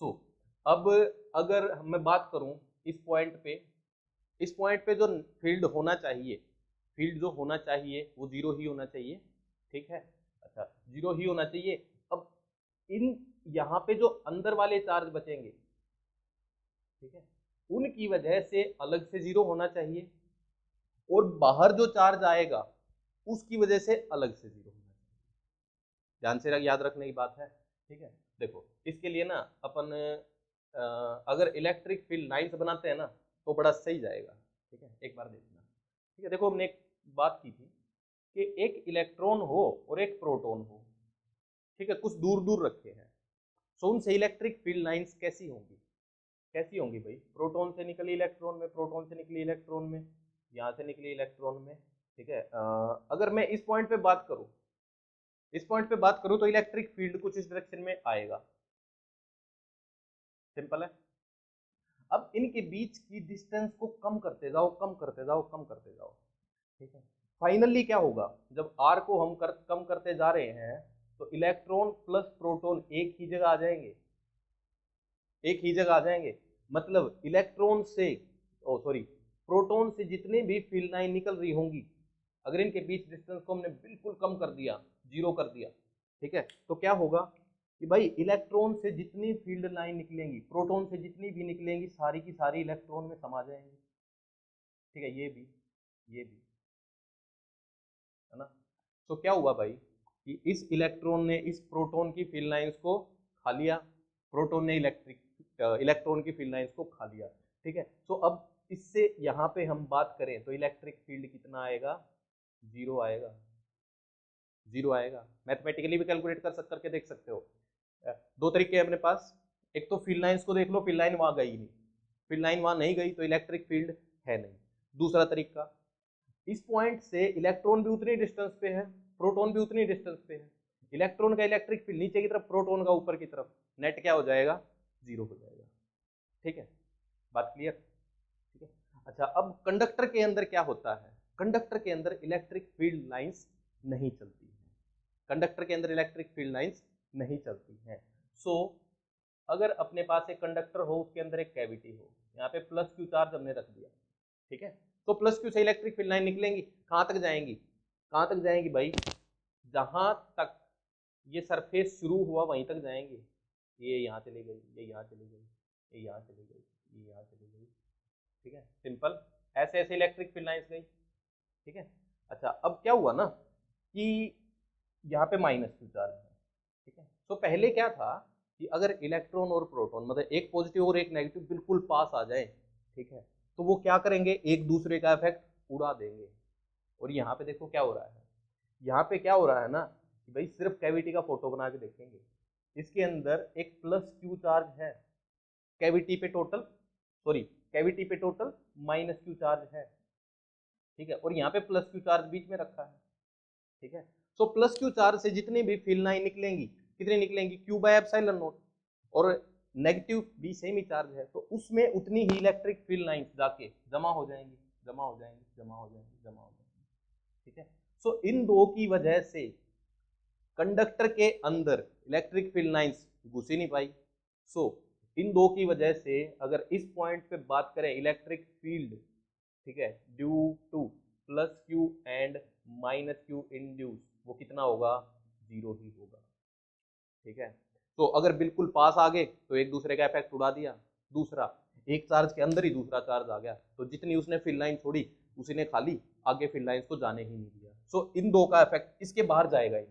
सो अब अगर मैं बात करूं इस पॉइंट पे जो फील्ड होना चाहिए, फील्ड जो होना चाहिए वो 0 ही होना चाहिए, ठीक है। अच्छा, 0 ही होना चाहिए। अब इन यहाँ पे जो अंदर वाले चार्ज बचेंगे, ठीक है, उनकी वजह से अलग से 0 होना चाहिए, और बाहर जो चार्ज आएगा उसकी वजह से अलग से 0 होना चाहिए, ध्यान से याद रखने की बात है, ठीक है। देखो इसके लिए ना अपन अगर इलेक्ट्रिक फील्ड लाइन्स बनाते हैं ना तो बड़ा सही जाएगा, ठीक है, एक बार देखना, ठीक है। देखो हमने एक बात की थी कि एक इलेक्ट्रॉन हो और एक प्रोटॉन हो, ठीक है, कुछ दूर दूर रखे हैं, तो उनसे इलेक्ट्रिक फील्ड लाइन्स कैसी होंगी, कैसी होंगी भाई, प्रोटॉन से निकली इलेक्ट्रॉन में, प्रोटॉन से निकली इलेक्ट्रॉन में, यहाँ से निकली इलेक्ट्रॉन में, ठीक है। अगर मैं इस पॉइंट पे बात करूँ, इस पॉइंट पे बात करूँ तो इलेक्ट्रिक फील्ड कुछ इस डायरेक्शन में आएगा, सिंपल है। अब इनके बीच की डिस्टेंस को कम करते जाओ, कम करते जाओ, कम करते जाओ, ठीक है। फाइनली क्या होगा, जब आर को हम कम करते जा रहे हैं तो इलेक्ट्रॉन प्लस प्रोटॉन एक ही जगह आ जाएंगे, एक ही जगह आ जाएंगे, मतलब इलेक्ट्रॉन से, ओ सॉरी, प्रोटॉन से जितने भी फील्ड लाइन निकल रही होंगी, अगर इनके बीच डिस्टेंस को हमने बिल्कुल कम कर दिया, 0 कर दिया, ठीक है, तो क्या होगा कि भाई इलेक्ट्रॉन से जितनी फील्ड लाइन निकलेंगी, प्रोटॉन से जितनी भी निकलेंगी, सारी की सारी इलेक्ट्रॉन में समा जाएंगी, ठीक है, ये भी है ना। तो क्या हुआ भाई कि इस इलेक्ट्रॉन ने इस प्रोटॉन की फील्ड लाइंस को खा लिया, प्रोटॉन ने इलेक्ट्रॉन की फील्ड लाइंस को खा लिया, ठीक है। तो अब इससे यहाँ पे हम बात करें तो इलेक्ट्रिक फील्ड कितना आएगा, 0 आएगा, 0 आएगा। मैथमेटिकली भी कैलकुलेट करके देख सकते हो। दो तरीके हैं अपने पास, एक तो फील्ड लाइंस को देख लो, फील्ड लाइन वहां गई नहीं, फील्ड लाइन वहां नहीं गई तो इलेक्ट्रिक फील्ड है नहीं। दूसरा तरीका, इस पॉइंट से इलेक्ट्रॉन भी उतनी डिस्टेंस पे है, प्रोटॉन भी उतनी डिस्टेंस पे है, इलेक्ट्रॉन का इलेक्ट्रिक फील्ड नीचे की तरफ, प्रोटॉन का ऊपर की तरफ, नेट क्या हो जाएगा, 0 हो जाएगा। ठीक है, बात क्लियर। ठीक है, अच्छा अब कंडक्टर के अंदर क्या होता है, कंडक्टर के अंदर इलेक्ट्रिक फील्ड लाइंस नहीं चलती है, कंडक्टर के अंदर इलेक्ट्रिक फील्ड लाइंस नहीं चलती हैं। सो अगर अपने पास एक कंडक्टर हो, उसके अंदर एक कैविटी हो, यहाँ पे प्लस क्यू चार्ज हमने रख दिया, ठीक है, तो प्लस क्यू से इलेक्ट्रिक फील्ड लाइन निकलेंगी, कहाँ तक जाएंगी, कहाँ तक जाएंगी भाई, जहां तक ये सरफेस शुरू हुआ वहीं तक जाएंगे। ये यहाँ चली गई, ये यहाँ चली गई, ये यहाँ चली गई, ये यहाँ चली गई। ठीक है, सिंपल, ऐसे ऐसे इलेक्ट्रिक फील्ड लाइंस गई। ठीक है, अच्छा अब क्या हुआ ना कि यहाँ पे माइनस क्यू चार्ज है। ठीक है, तो पहले क्या था कि अगर इलेक्ट्रॉन और प्रोटॉन मतलब एक पॉजिटिव और एक नेगेटिव बिल्कुल पास आ जाए, ठीक है, तो वो क्या करेंगे, एक दूसरे का इफेक्ट उड़ा देंगे। और यहाँ पे देखो क्या हो रहा है, यहाँ पे क्या हो रहा है ना कि भाई सिर्फ कैविटी का फोटो बना के देखेंगे, इसके अंदर एक प्लस क्यू चार्ज है, कैविटी पे टोटल, सॉरी कैविटी पे टोटल माइनस क्यू चार्ज है। ठीक है, और यहाँ पे प्लस क्यू चार्ज बीच में रखा है। ठीक है, तो प्लस क्यू चार्ज से जितनी भी फील्ड लाइन निकलेंगी, कितनी निकलेंगी, क्यू बाय एप्सिलॉन नॉट, और नेगेटिव भी सेम ही चार्ज है, तो उसमें उतनी ही इलेक्ट्रिक फील्ड लाइंस जाके जमा हो जाएंगी, जमा हो जाएंगी, जमा हो जाएंगी, जमा हो जाएंगी। ठीक है, सो इन दो की वजह से कंडक्टर के अंदर इलेक्ट्रिक फील्ड लाइंस घुस ही नहीं पाई। सो इन दो की वजह से अगर इस पॉइंट पे बात करें इलेक्ट्रिक फील्ड, ठीक है, due to plus q and minus q induce, वो कितना होगा, 0 ही होगा। ठीक है, तो अगर बिल्कुल पास आ गए तो एक दूसरे का इफेक्ट उड़ा दिया, दूसरा एक चार्ज के अंदर ही दूसरा चार्ज आ गया, तो जितनी उसने फील्ड लाइन छोड़ी उसी ने खाली, आगे फील्ड लाइंस को जाने ही नहीं दिया। सो इन दो का इफेक्ट इसके बाहर जाएगा ही।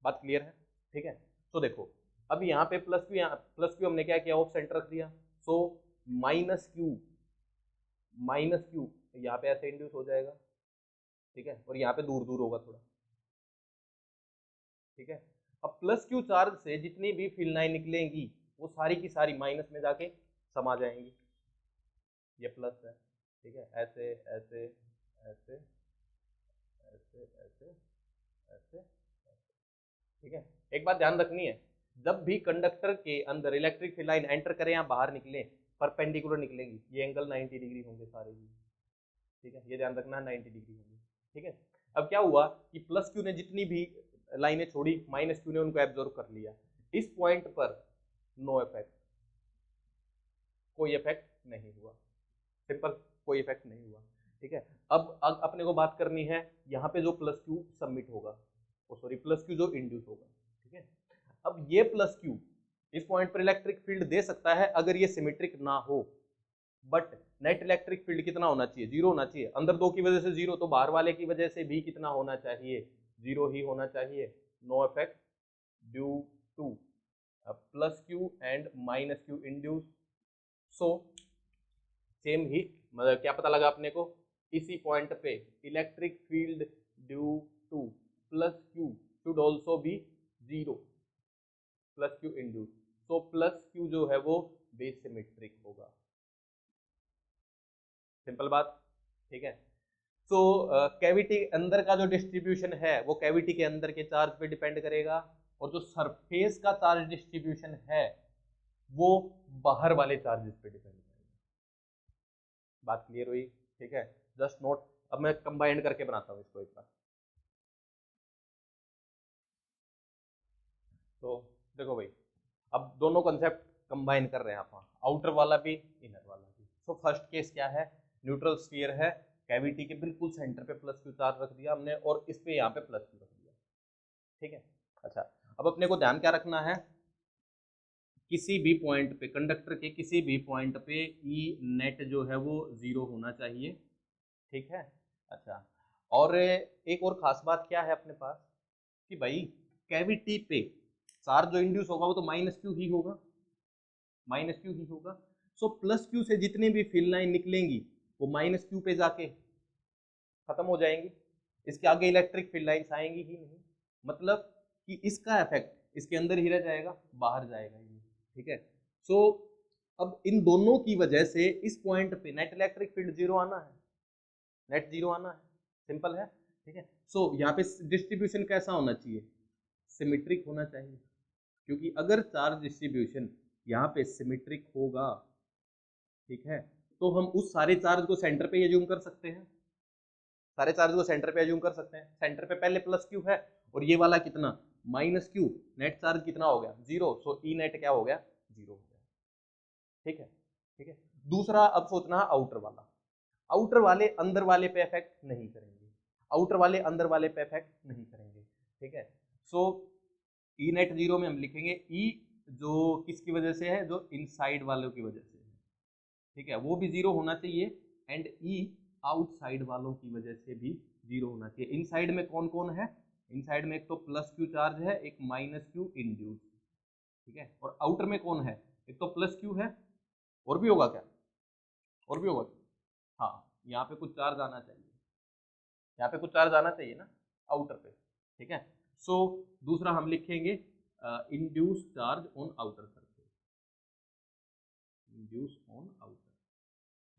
बात क्लियर है। ठीक है, तो देखो अब यहाँ पे प्लस क्यू, यहाँ प्लस क्यू हमने क्या किया, ऑफ सेंटर रख दिया, so minus Q, minus Q यहाँ पे ऐसे इंड्यूस हो जाएगा। ठीक है, और यहाँ पे दूर दूर होगा थोड़ा। ठीक है, अब प्लस क्यू चार्ज से जितनी भी फील्ड लाइन निकलेंगी वो सारी की सारी माइनस में जाके समा जाएंगी। ये प्लस है, ठीक है, ऐसे ऐसे ऐसे ऐसे ऐसे ऐसे, ठीक है। एक बात ध्यान रखनी है, जब भी कंडक्टर के अंदर इलेक्ट्रिक फील्ड लाइन एंटर करें या बाहर निकले, परपेंडिकुलर निकलेंगी, ये एंगल 90 डिग्री होंगे सारे ही। ठीक है, ये ध्यान रखना, 90 डिग्री होंगे। ठीक है, अब क्या हुआ कि प्लस क्यू ने जितनी भी लाइनें छोड़ी, माइनस क्यू ने उनको एब्जॉर्व कर लिया। इस पॉइंट पर नो इफेक्ट, कोई इफेक्ट नहीं हुआ, सिंपल, कोई इफेक्ट नहीं हुआ। ठीक है, अब अपने को बात करनी है यहाँ पे जो प्लस क्यू सबमिट होगा, सॉरी प्लस क्यू जो इंड्यूस होगा। ठीक है, अब ये प्लस क्यू इस पॉइंट पर इलेक्ट्रिक फील्ड दे सकता है अगर ये सिमेट्रिक ना हो, बट नेट इलेक्ट्रिक फील्ड कितना होना चाहिए, 0 होना चाहिए। अंदर दो की वजह से 0, तो बाहर वाले की वजह से भी कितना होना चाहिए, 0 ही होना चाहिए। No effect due to plus q and minus q induce. So same ही, मतलब क्या पता लगा अपने को, इसी पॉइंट पे electric field due to plus q should also be 0, plus q induce. So plus q जो है वो बेस सिमेट्रिक होगा, सिंपल बात। ठीक है, सो कैविटी अंदर का जो डिस्ट्रीब्यूशन है वो कैविटी के अंदर के चार्ज पे डिपेंड करेगा, और जो सरफेस का चार्ज डिस्ट्रीब्यूशन है वो बाहर वाले चार्जेस पे डिपेंड करेगा। बात क्लियर हुई। ठीक है, जस्ट नोट, अब मैं कंबाइंड करके बनाता हूँ इसको एक बार। तो देखो भाई, अब दोनों कॉन्सेप्ट कंबाइन कर रहे हैं आप, आउटर वाला भी इनर वाला भी। सो फर्स्ट केस क्या है, न्यूट्रल स्फीयर है, कैविटी के बिल्कुल सेंटर पे प्लस क्यू चार्ज रख दिया हमने, और इस पे यहाँ पे प्लस क्यू रख दिया। ठीक है, अच्छा अब अपने को ध्यान क्या रखना है, किसी भी पॉइंट पे, कंडक्टर के किसी भी पॉइंट पे ई नेट जो है वो 0 होना चाहिए। ठीक है, अच्छा और एक और खास बात क्या है अपने पास कि भाई कैविटी पे चार्ज जो इंड्यूस होगा वो तो माइनस क्यू ही होगा, माइनस क्यू ही होगा। सो प्लस क्यू से जितनी भी फील्ड लाइन निकलेंगी वो माइनस क्यू पे जाके खत्म हो जाएंगी, इसके आगे इलेक्ट्रिक फील्ड लाइन्स आएंगी ही नहीं, मतलब कि इसका इफेक्ट इसके अंदर ही रह जाएगा, बाहर जाएगा ही नहीं, ठीक है। सो अब इन दोनों की वजह से इस पॉइंट पे नेट इलेक्ट्रिक फील्ड जीरो आना है, नेट जीरो आना है, सिंपल है, ठीक है। सो यहाँ पे डिस्ट्रीब्यूशन कैसा होना चाहिए, सिमेट्रिक होना चाहिए, क्योंकि अगर चार्ज डिस्ट्रीब्यूशन यहाँ पे सिमेट्रिक होगा, ठीक है, तो हम उस सारे चार्ज को सेंटर पे एज्यूम कर सकते हैं, सारे चार्ज को सेंटर पे एज्यूम कर सकते हैं। सेंटर पे पहले प्लस क्यू है और ये वाला कितना माइनस क्यू, नेट चार्ज कितना हो गया जीरो, सो ई नेट क्या हो गया जीरो हो गया, ठीक है, ठीक है। दूसरा अब सोचना है आउटर वाला, आउटर वाले अंदर वाले पे इफेक्ट नहीं करेंगे, आउटर वाले अंदर वाले पे इफेक्ट नहीं करेंगे, ठीक है। सो ई नेट जीरो में हम लिखेंगे ई जो किसकी वजह से है, जो इनसाइड वालों की वजह से है, ठीक है, वो भी जीरो होना चाहिए, एंड ई आउटसाइड वालों की वजह से भी जीरो होना चाहिए। इनसाइड में कौन कौन है, इनसाइड में एक तो प्लस क्यू चार्ज है, एक माइनस क्यू इंड्यूस, ठीक है, और आउटर में कौन है, एक तो प्लस क्यू है, और भी होगा क्या, और भी होगा, हाँ यहाँ पे कुछ चार्ज आना चाहिए, यहाँ पे कुछ चार्ज आना चाहिए ना आउटर पे, ठीक है। सो दूसरा हम लिखेंगे induce charge on outer surface, induce on outer,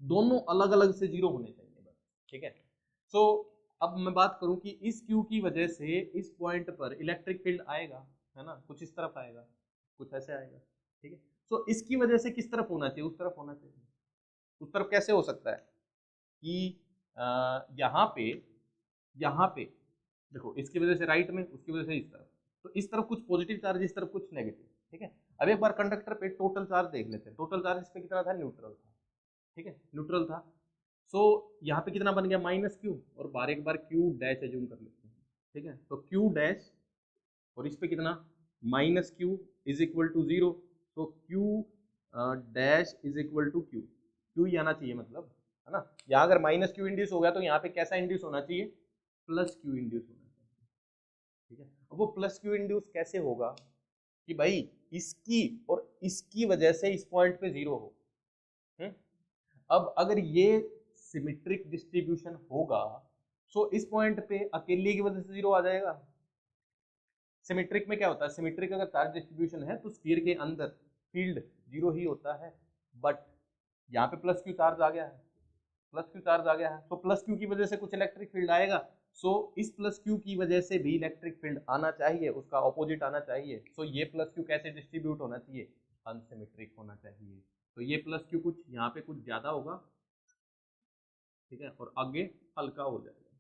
दोनों अलग अलग से जीरो होने चाहिए बस, ठीक है। सो अब मैं बात करूं कि इस क्यू की वजह से इस पॉइंट पर इलेक्ट्रिक फील्ड आएगा, है ना, कुछ इस तरफ आएगा, कुछ ऐसे आएगा, ठीक है। सो इसकी वजह से किस तरफ होना चाहिए, उस तरफ होना चाहिए, उस तरफ कैसे हो सकता है कि यहाँ पे देखो इसकी वजह से राइट में, उसकी वजह से इस तरफ, तो इस तरफ कुछ पॉजिटिव चार्ज, इस तरफ कुछ नेगेटिव, ठीक है। अब एक बार कंडक्टर पे टोटल चार्ज देख लेते हैं, टोटल चार्ज इस पे कितना था, न्यूट्रल था, ठीक है, न्यूट्रल था। सो यहाँ पे कितना बन गया माइनस क्यू, और बार एक बार क्यू डैश एज्यूम कर लेते हैं, ठीक है, तो क्यू डैश और इस पे कितना minus q is equal to zero, तो q dash is equal to q, q ही आना चाहिए मतलब, है ना। यहाँ अगर माइनस क्यू इंड्यूस हो गया तो यहाँ पे कैसा इंड्यूस होना चाहिए, प्लस क्यू इंड्यूस होना चाहिए, ठीक है। अब वो प्लस क्यू इंड्यूस कैसे होगा कि भाई इसकी और इसकी वजह से इस पॉइंट पे जीरो हो, अब अगर ये सिमेट्रिक डिस्ट्रीब्यूशन होगा सो इस पॉइंट पे अकेले की वजह से जीरो आ जाएगा। सिमेट्रिक में क्या होता है, सिमेट्रिक अगर चार्ज डिस्ट्रीब्यूशन है तो स्फीयर के अंदर फील्ड जीरो ही होता है, बट यहाँ पे प्लस क्यू चार्ज आ गया है, प्लस क्यू चार्ज आ गया है, तो प्लस क्यू की वजह से कुछ इलेक्ट्रिक फील्ड आएगा, सो इस प्लस क्यू की वजह से भी इलेक्ट्रिक फील्ड आना चाहिए, उसका ऑपोजिट आना चाहिए, सो ये प्लस क्यू कैसे डिस्ट्रीब्यूट होना चाहिए, अनसिमेट्रिक होना चाहिए, तो ये प्लस क्यू कुछ यहाँ पे कुछ ज्यादा होगा, ठीक है, और आगे हल्का हो जाएगा,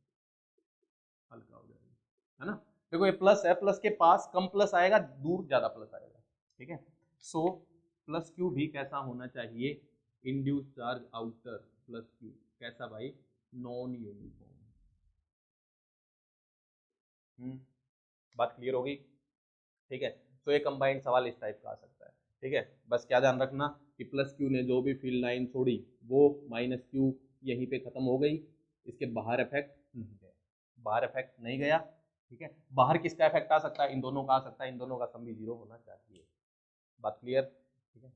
हल्का हो जाएगा, है ना। देखो ये प्लस है, प्लस के पास कम प्लस आएगा, दूर ज्यादा प्लस आएगा, ठीक है। सो प्लस क्यू भी कैसा होना चाहिए, induce charge outer plus Q कैसा भाई, नॉन यूनिफॉर्म। बात क्लियर होगी, ठीक है। तो ये कंबाइंड सवाल इस टाइप का आ सकता है, ठीक है। बस क्या ध्यान रखना कि प्लस क्यू ने जो भी फील्ड लाइन छोड़ी वो माइनस क्यू यहीं पे खत्म हो गई, इसके बाहर इफेक्ट नहीं गया, बाहर इफेक्ट नहीं गया, ठीक है। बाहर किसका इफेक्ट आ सकता है, इन दोनों का आ सकता है, इन दोनों का सम भी जीरो होना चाहिए, बात क्लियर, ठीक है।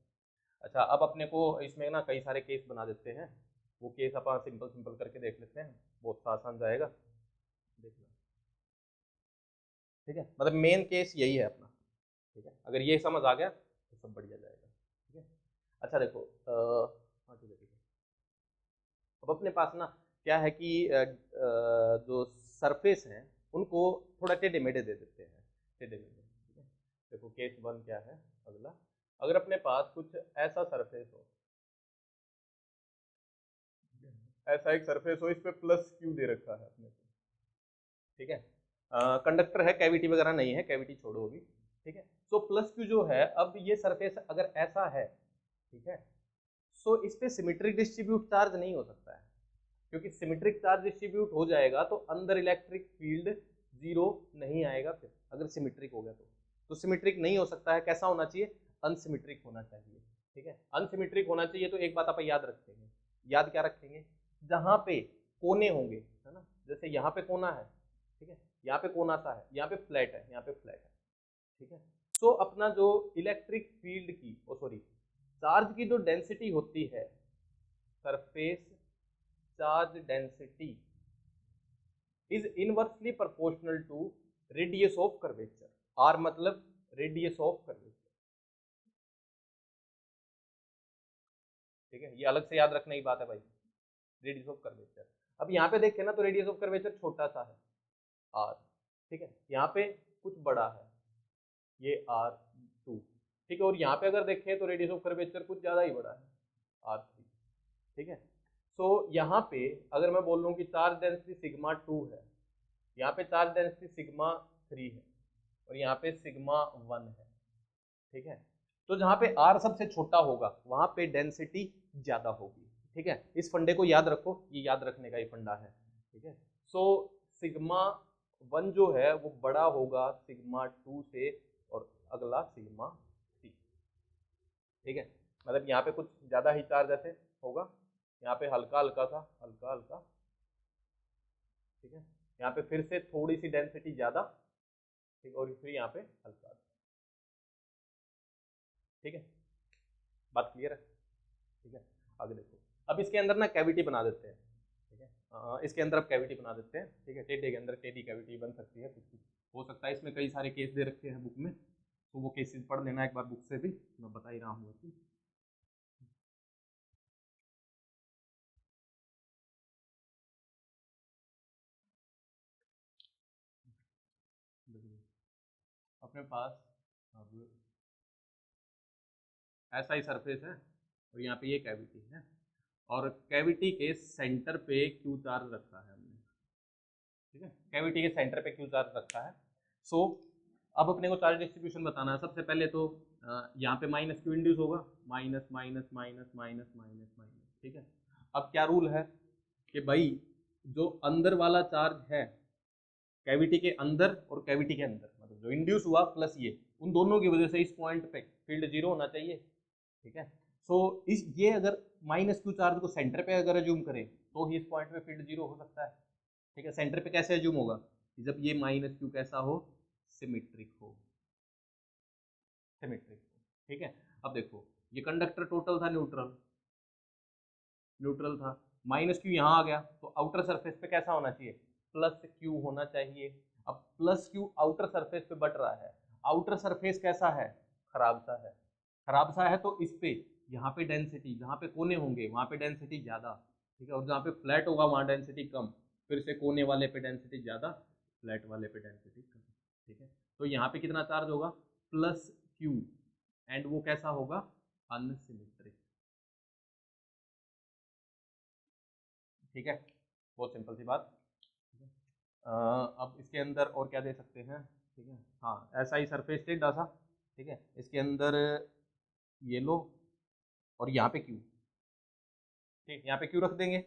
अच्छा अब अपने को इसमें ना कई सारे केस बना देते हैं, वो केस अपन सिंपल सिंपल करके देख लेते हैं, बहुत आसान जाएगा देखना, ठीक है, मतलब मेन केस यही है अपना, ठीक है। अगर ये समझ आ गया तो सब बढ़िया जाएगा, ठीक है। अच्छा देखो हाँ ठीक है, ठीक है। अब अपने पास ना क्या है कि जो सरफेस हैं उनको थोड़ा टेढ़े मेढ़े दे देते हैं, टेढ़े मेढ़े, ठीक है। देखो केस वन क्या है अगला, अगर अपने पास कुछ ऐसा सरफेस हो, ऐसा एक सरफेस हो, इस पे प्लस क्यू दे रखा है अपने को, ठीक है। कंडक्टर है, कैविटी वगैरह नहीं है, कैविटी छोड़ो अभी, ठीक है। सो प्लस क्यू जो है, अब ये सरफेस अगर ऐसा है, ठीक है, सो इस पे सिमेट्रिक डिस्ट्रीब्यूट चार्ज नहीं हो सकता है, क्योंकि सिमेट्रिक चार्ज डिस्ट्रीब्यूट हो जाएगा तो अंदर इलेक्ट्रिक फील्ड जीरो नहीं आएगा, फिर अगर सिमेट्रिक हो गया तो सिमेट्रिक नहीं हो सकता है, कैसा होना चाहिए, अनसिमेट्रिक होना चाहिए, ठीक है। अनसिमेट्रिक होना चाहिए तो एक बात आप याद रखेंगे, याद क्या रखेंगे, जहां पे कोने होंगे, है ना, जैसे यहाँ पे कोना है, ठीक है, यहाँ पे कोना सा है, यहाँ पे फ्लैट है, यहाँ पे फ्लैट है, ठीक है। सो अपना जो इलेक्ट्रिक फील्ड की सॉरी चार्ज की जो डेंसिटी होती है, surface charge density is inversely proportional to radius of curvature. R मतलब रेडियस ऑफ कर्वेचर, ठीक है, ये अलग से याद रखने की बात है भाई, रेडियस ऑफ कर्वेचर। अब यहाँ पे देखें ना तो रेडियस ऑफ कर्वेचर छोटा सा है आर, ठीक है, यहाँ पे कुछ बड़ा है ये R2, ठीक है, और यहाँ पे अगर देखें तो रेडियस ऑफ कर्वेचर कुछ ज़्यादा ही बड़ा है R3, ठीक है। सो यहाँ पे अगर मैं बोल लूँ कि चार्ज डेंसिटी सिग्मा 2 है, यहाँ पे चार्ज डेंसिटी सिग्मा 3 है और यहाँ पे सिग्मा 1 है, ठीक है, तो जहाँ पे R सबसे छोटा होगा वहाँ पे डेंसिटी ज़्यादा होगी, ठीक है। इस फंडे को याद रखो, ये याद रखने का ही फंडा है, ठीक है। सो सिग्मा 1 जो है वो बड़ा होगा सिग्मा 2 से और अगला सिग्मा 3, ठीक है, मतलब यहाँ पे कुछ ज़्यादा ही चार्ज ऐसे होगा, यहाँ पे हल्का हल्का सा, हल्का हल्का, ठीक है, यहाँ पे फिर से थोड़ी सी डेंसिटी ज़्यादा, ठीक, और फिर यहाँ पे हल्का, ठीक है, बात क्लियर है, ठीक है। आगे देखो, अब इसके अंदर ना कैविटी बना देते हैं, ठीक है, इसके अंदर अब कैविटी बना देते हैं, ठीक है, टेढ़े के अंदर टेढ़ी कैविटी बन सकती है, कुछ हो सकता है, इसमें कई सारे केस दे रखे हैं बुक में, तो वो केसेस पढ़ लेना एक बार बुक से भी, मैं बता ही रहा हूँ कि अपने पास अब ऐसा ही सरफेस है और यहाँ पे ये कैविटी है और कैविटी के सेंटर पे क्यू चार्ज रखा है हमने, ठीक है, कैविटी के सेंटर पे क्यू चार्ज रखा है। सो अब अपने को चार्ज डिस्ट्रीब्यूशन बताना है। सबसे पहले तो यहाँ पे माइनस क्यू इंड्यूस होगा, minus minus minus minus minus minus, ठीक है। अब क्या रूल है कि भाई जो अंदर वाला चार्ज है कैविटी के अंदर और कैविटी के अंदर, मतलब जो इंड्यूस हुआ प्लस ये, उन दोनों की वजह से इस पॉइंट पे फील्ड जीरो होना चाहिए, ठीक है। सो इस ये अगर माइनस क्यू चार्ज को सेंटर पे अगर एज्यूम करें तो ही इस पॉइंट पे फील्ड जीरो हो सकता है, ठीक है। सेंटर पे कैसे एज्यूम होगा, जब ये माइनस क्यू कैसा हो, सिमेट्रिक हो, सिमेट्रिक हो, ठीक है। अब देखो ये कंडक्टर टोटल था न्यूट्रल, न्यूट्रल था, माइनस क्यू यहाँ आ गया तो आउटर सरफेस पे कैसा होना चाहिए, प्लस क्यू होना चाहिए। अब प्लस क्यू आउटर सरफेस पे बट रहा है, आउटर सरफेस कैसा है, खराब सा है, खराब सा है, तो इस पे यहाँ पे डेंसिटी, जहाँ पे कोने होंगे वहाँ पे डेंसिटी ज़्यादा, ठीक है, और जहाँ पे फ्लैट होगा वहाँ डेंसिटी कम, फिर से कोने वाले पे डेंसिटी ज़्यादा, फ्लैट वाले पे डेंसिटी कम, ठीक है। तो यहाँ पे कितना चार्ज होगा, प्लस क्यू, एंड वो कैसा होगा, अनसिमेट्रिक, ठीक है, बहुत सिंपल सी बात। अब इसके अंदर और क्या दे सकते हैं, ठीक है, हाँ ऐसा ही सरफेस टेढ़ा सा, ठीक है, इसके अंदर ये लो और यहाँ पे क्यू, ठीक, यहाँ पे क्यू रख देंगे।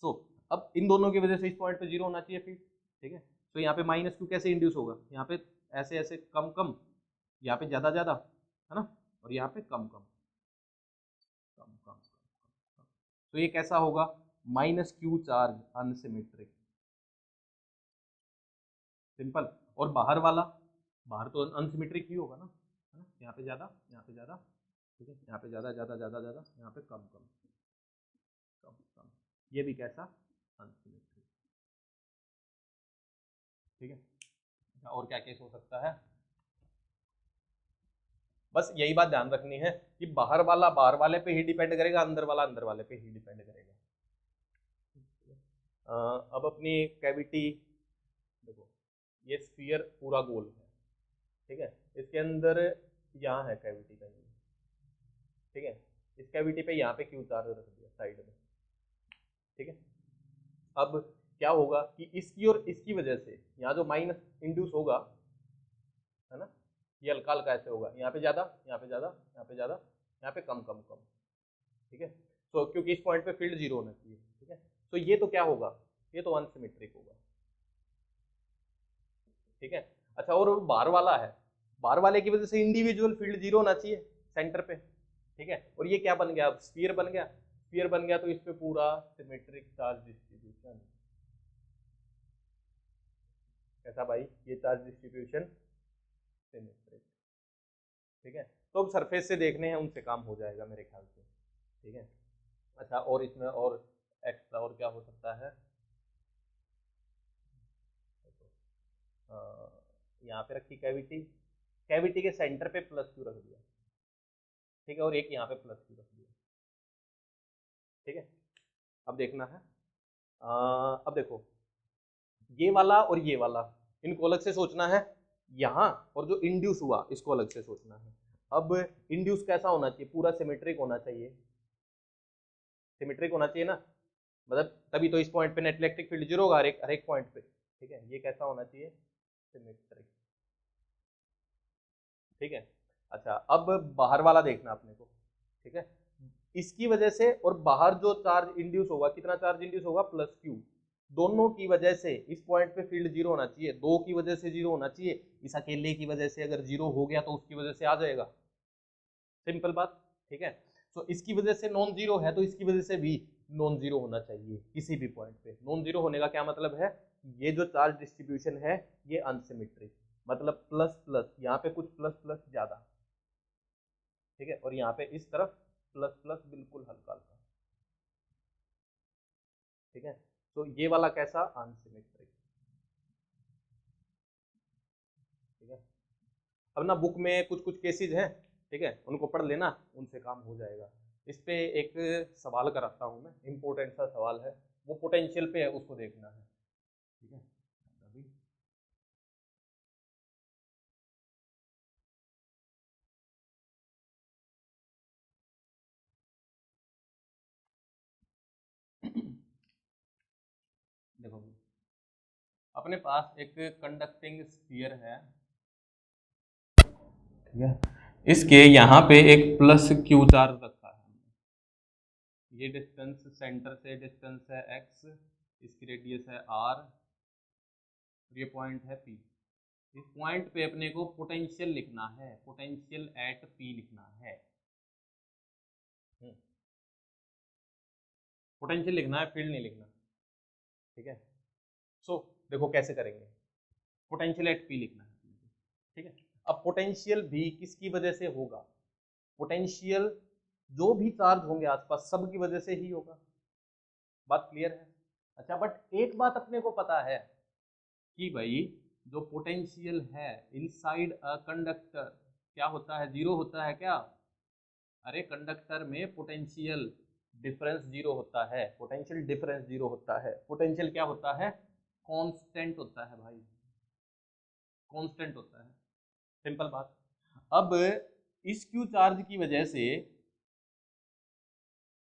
सो अब इन दोनों की वजह से इस पॉइंट पे जीरो होना चाहिए फिर, ठीक है। तो यहाँ पे माइनस क्यू कैसे इंड्यूस होगा, यहाँ पे ऐसे ऐसे कम कम, यहाँ पे ज़्यादा ज़्यादा, है ना, और यहाँ पे कम कम कम कम कम, तो ये कैसा होगा, minus Q charge unsymmetric, simple. और बाहर वाला, बाहर तो अनसिमेट्रिक ही होगा ना, है ना, यहाँ पे ज़्यादा, यहाँ पे ज़्यादा, ठीक है, यहाँ पे ज़्यादा ज़्यादा ज़्यादा ज़्यादा, यहाँ पे कम कम कम कम, ये भी कैसा, अनसिमेट्रिक, ठीक है। और क्या केस हो सकता है, बस यही बात ध्यान रखनी है कि बाहर वाला बाहर वाले पे ही डिपेंड करेगा, अंदर वाला अंदर वाले पे ही डिपेंड करेगा। अब अपनी कैविटी देखो, ये स्फीयर पूरा गोल है, ठीक है, इसके अंदर यहाँ है कैविटी का, ठीक है, इस कैविटी पे यहाँ पे क्यू चार्ज रख दिया साइड में, ठीक है। अब क्या होगा कि इसकी और इसकी वजह से यहाँ जो माइनस इंड्यूस होगा, है ना, ये हल्का हल्का ऐसे होगा, यहाँ पे ज़्यादा, यहाँ पे ज़्यादा, यहाँ पे ज़्यादा, यहाँ पे कम कम कम, ठीक है। तो क्योंकि इस पॉइंट पे फील्ड जीरो होना चाहिए, ठीक है, तो ये तो क्या होगा, ये तो अनसिमेट्रिक होगा, ठीक है। अच्छा, और बाहर वाला है, बाहर वाले की वजह से इंडिविजुअल फील्ड जीरो होना चाहिए सेंटर पे, ठीक है, और ये क्या बन गया, अब स्फीयर बन गया, स्फीयर बन गया तो इस पे पूरा सिमेट्रिक चार्ज डिस्ट्रीब्यूशन, कैसा भाई, ये चार्ज डिस्ट्रीब्यूशन सिमेट्रिक, ठीक है। तो अब सरफेस से देखने हैं, उनसे काम हो जाएगा मेरे ख्याल से, ठीक है। अच्छा, और इसमें और एक्स्ट्रा और क्या हो सकता है, यहाँ पे रखी कैविटी, कैविटी के सेंटर पे प्लस क्यू रख दिया, ठीक है, और एक यहाँ पे प्लस क्यू रख दिया, ठीक है। अब देखना है, अब देखो ये वाला और ये वाला, इनको अलग से सोचना है यहाँ, और जो इंड्यूस हुआ इसको अलग से सोचना है। अब इंड्यूस कैसा होना चाहिए, पूरा सिमेट्रिक होना चाहिए, सिमेट्रिक होना चाहिए ना, मतलब तभी तो इस पॉइंट पे नेट इलेक्ट्रिक फील्ड जीरो होगा हर एक पॉइंट पे, ठीक है। ये कैसा होना चाहिए, सिमेट्रिक, ठीक है। अच्छा, अब बाहर वाला देखना अपने को, ठीक है। इसकी वजह से और बाहर जो चार्ज इंड्यूस होगा, कितना चार्ज इंड्यूस होगा, प्लस क्यू, दोनों की वजह से इस पॉइंट पे फील्ड जीरो होना चाहिए, दो की वजह से जीरो होना चाहिए, इस अकेले की वजह से अगर जीरो हो गया तो उसकी वजह से आ जाएगा, सिंपल बात, ठीक है। तो इसकी वजह से नॉन जीरो है तो इसकी वजह से भी नॉन जीरो होना चाहिए किसी भी पॉइंट पे। नॉन जीरो होने का क्या मतलब है, ये जो चार्ज डिस्ट्रीब्यूशन है ये अनसिमेट्रिक, मतलब प्लस प्लस, यहाँ पे कुछ प्लस प्लस ज्यादा, ठीक है, और यहाँ पे इस तरफ प्लस प्लस बिल्कुल हल्का हल्का, ठीक है। तो ये वाला कैसा, अनसिमेट्रिक, ठीक है। अब ना बुक में कुछ कुछ केसेस हैं, ठीक है, उनको पढ़ लेना, उनसे काम हो जाएगा। इस पे एक सवाल कराता हूँ मैं, इम्पोर्टेंट सा सवाल है, वो पोटेंशियल पे है, उसको देखना है, ठीक है। अभी देखो, अपने पास एक कंडक्टिंग स्फीयर है, ठीक है, इसके यहाँ पे एक प्लस क्यू चार्ज रखा है, ये डिस्टेंस सेंटर से डिस्टेंस है x, इसकी रेडियस है r, ये पॉइंट है p। इस पॉइंट पे अपने को पोटेंशियल लिखना है, पोटेंशियल एट p लिखना है, पोटेंशियल लिखना है, फील्ड नहीं लिखना, ठीक है। सो देखो कैसे करेंगे, पोटेंशियल एट p लिखना है, ठीक है। अब पोटेंशियल भी किसकी वजह से होगा, पोटेंशियल जो भी चार्ज होंगे आसपास सब की वजह से ही होगा, बात क्लियर है। अच्छा, बट एक बात अपने को पता है कि भाई जो पोटेंशियल है इनसाइड अ कंडक्टर क्या होता है, जीरो होता है क्या, अरे कंडक्टर में पोटेंशियल डिफरेंस जीरो होता है, पोटेंशियल डिफरेंस जीरो होता है, पोटेंशियल क्या होता है, कांस्टेंट होता है भाई, कांस्टेंट होता है, सिंपल बात। अब इस क्यू चार्ज की वजह से,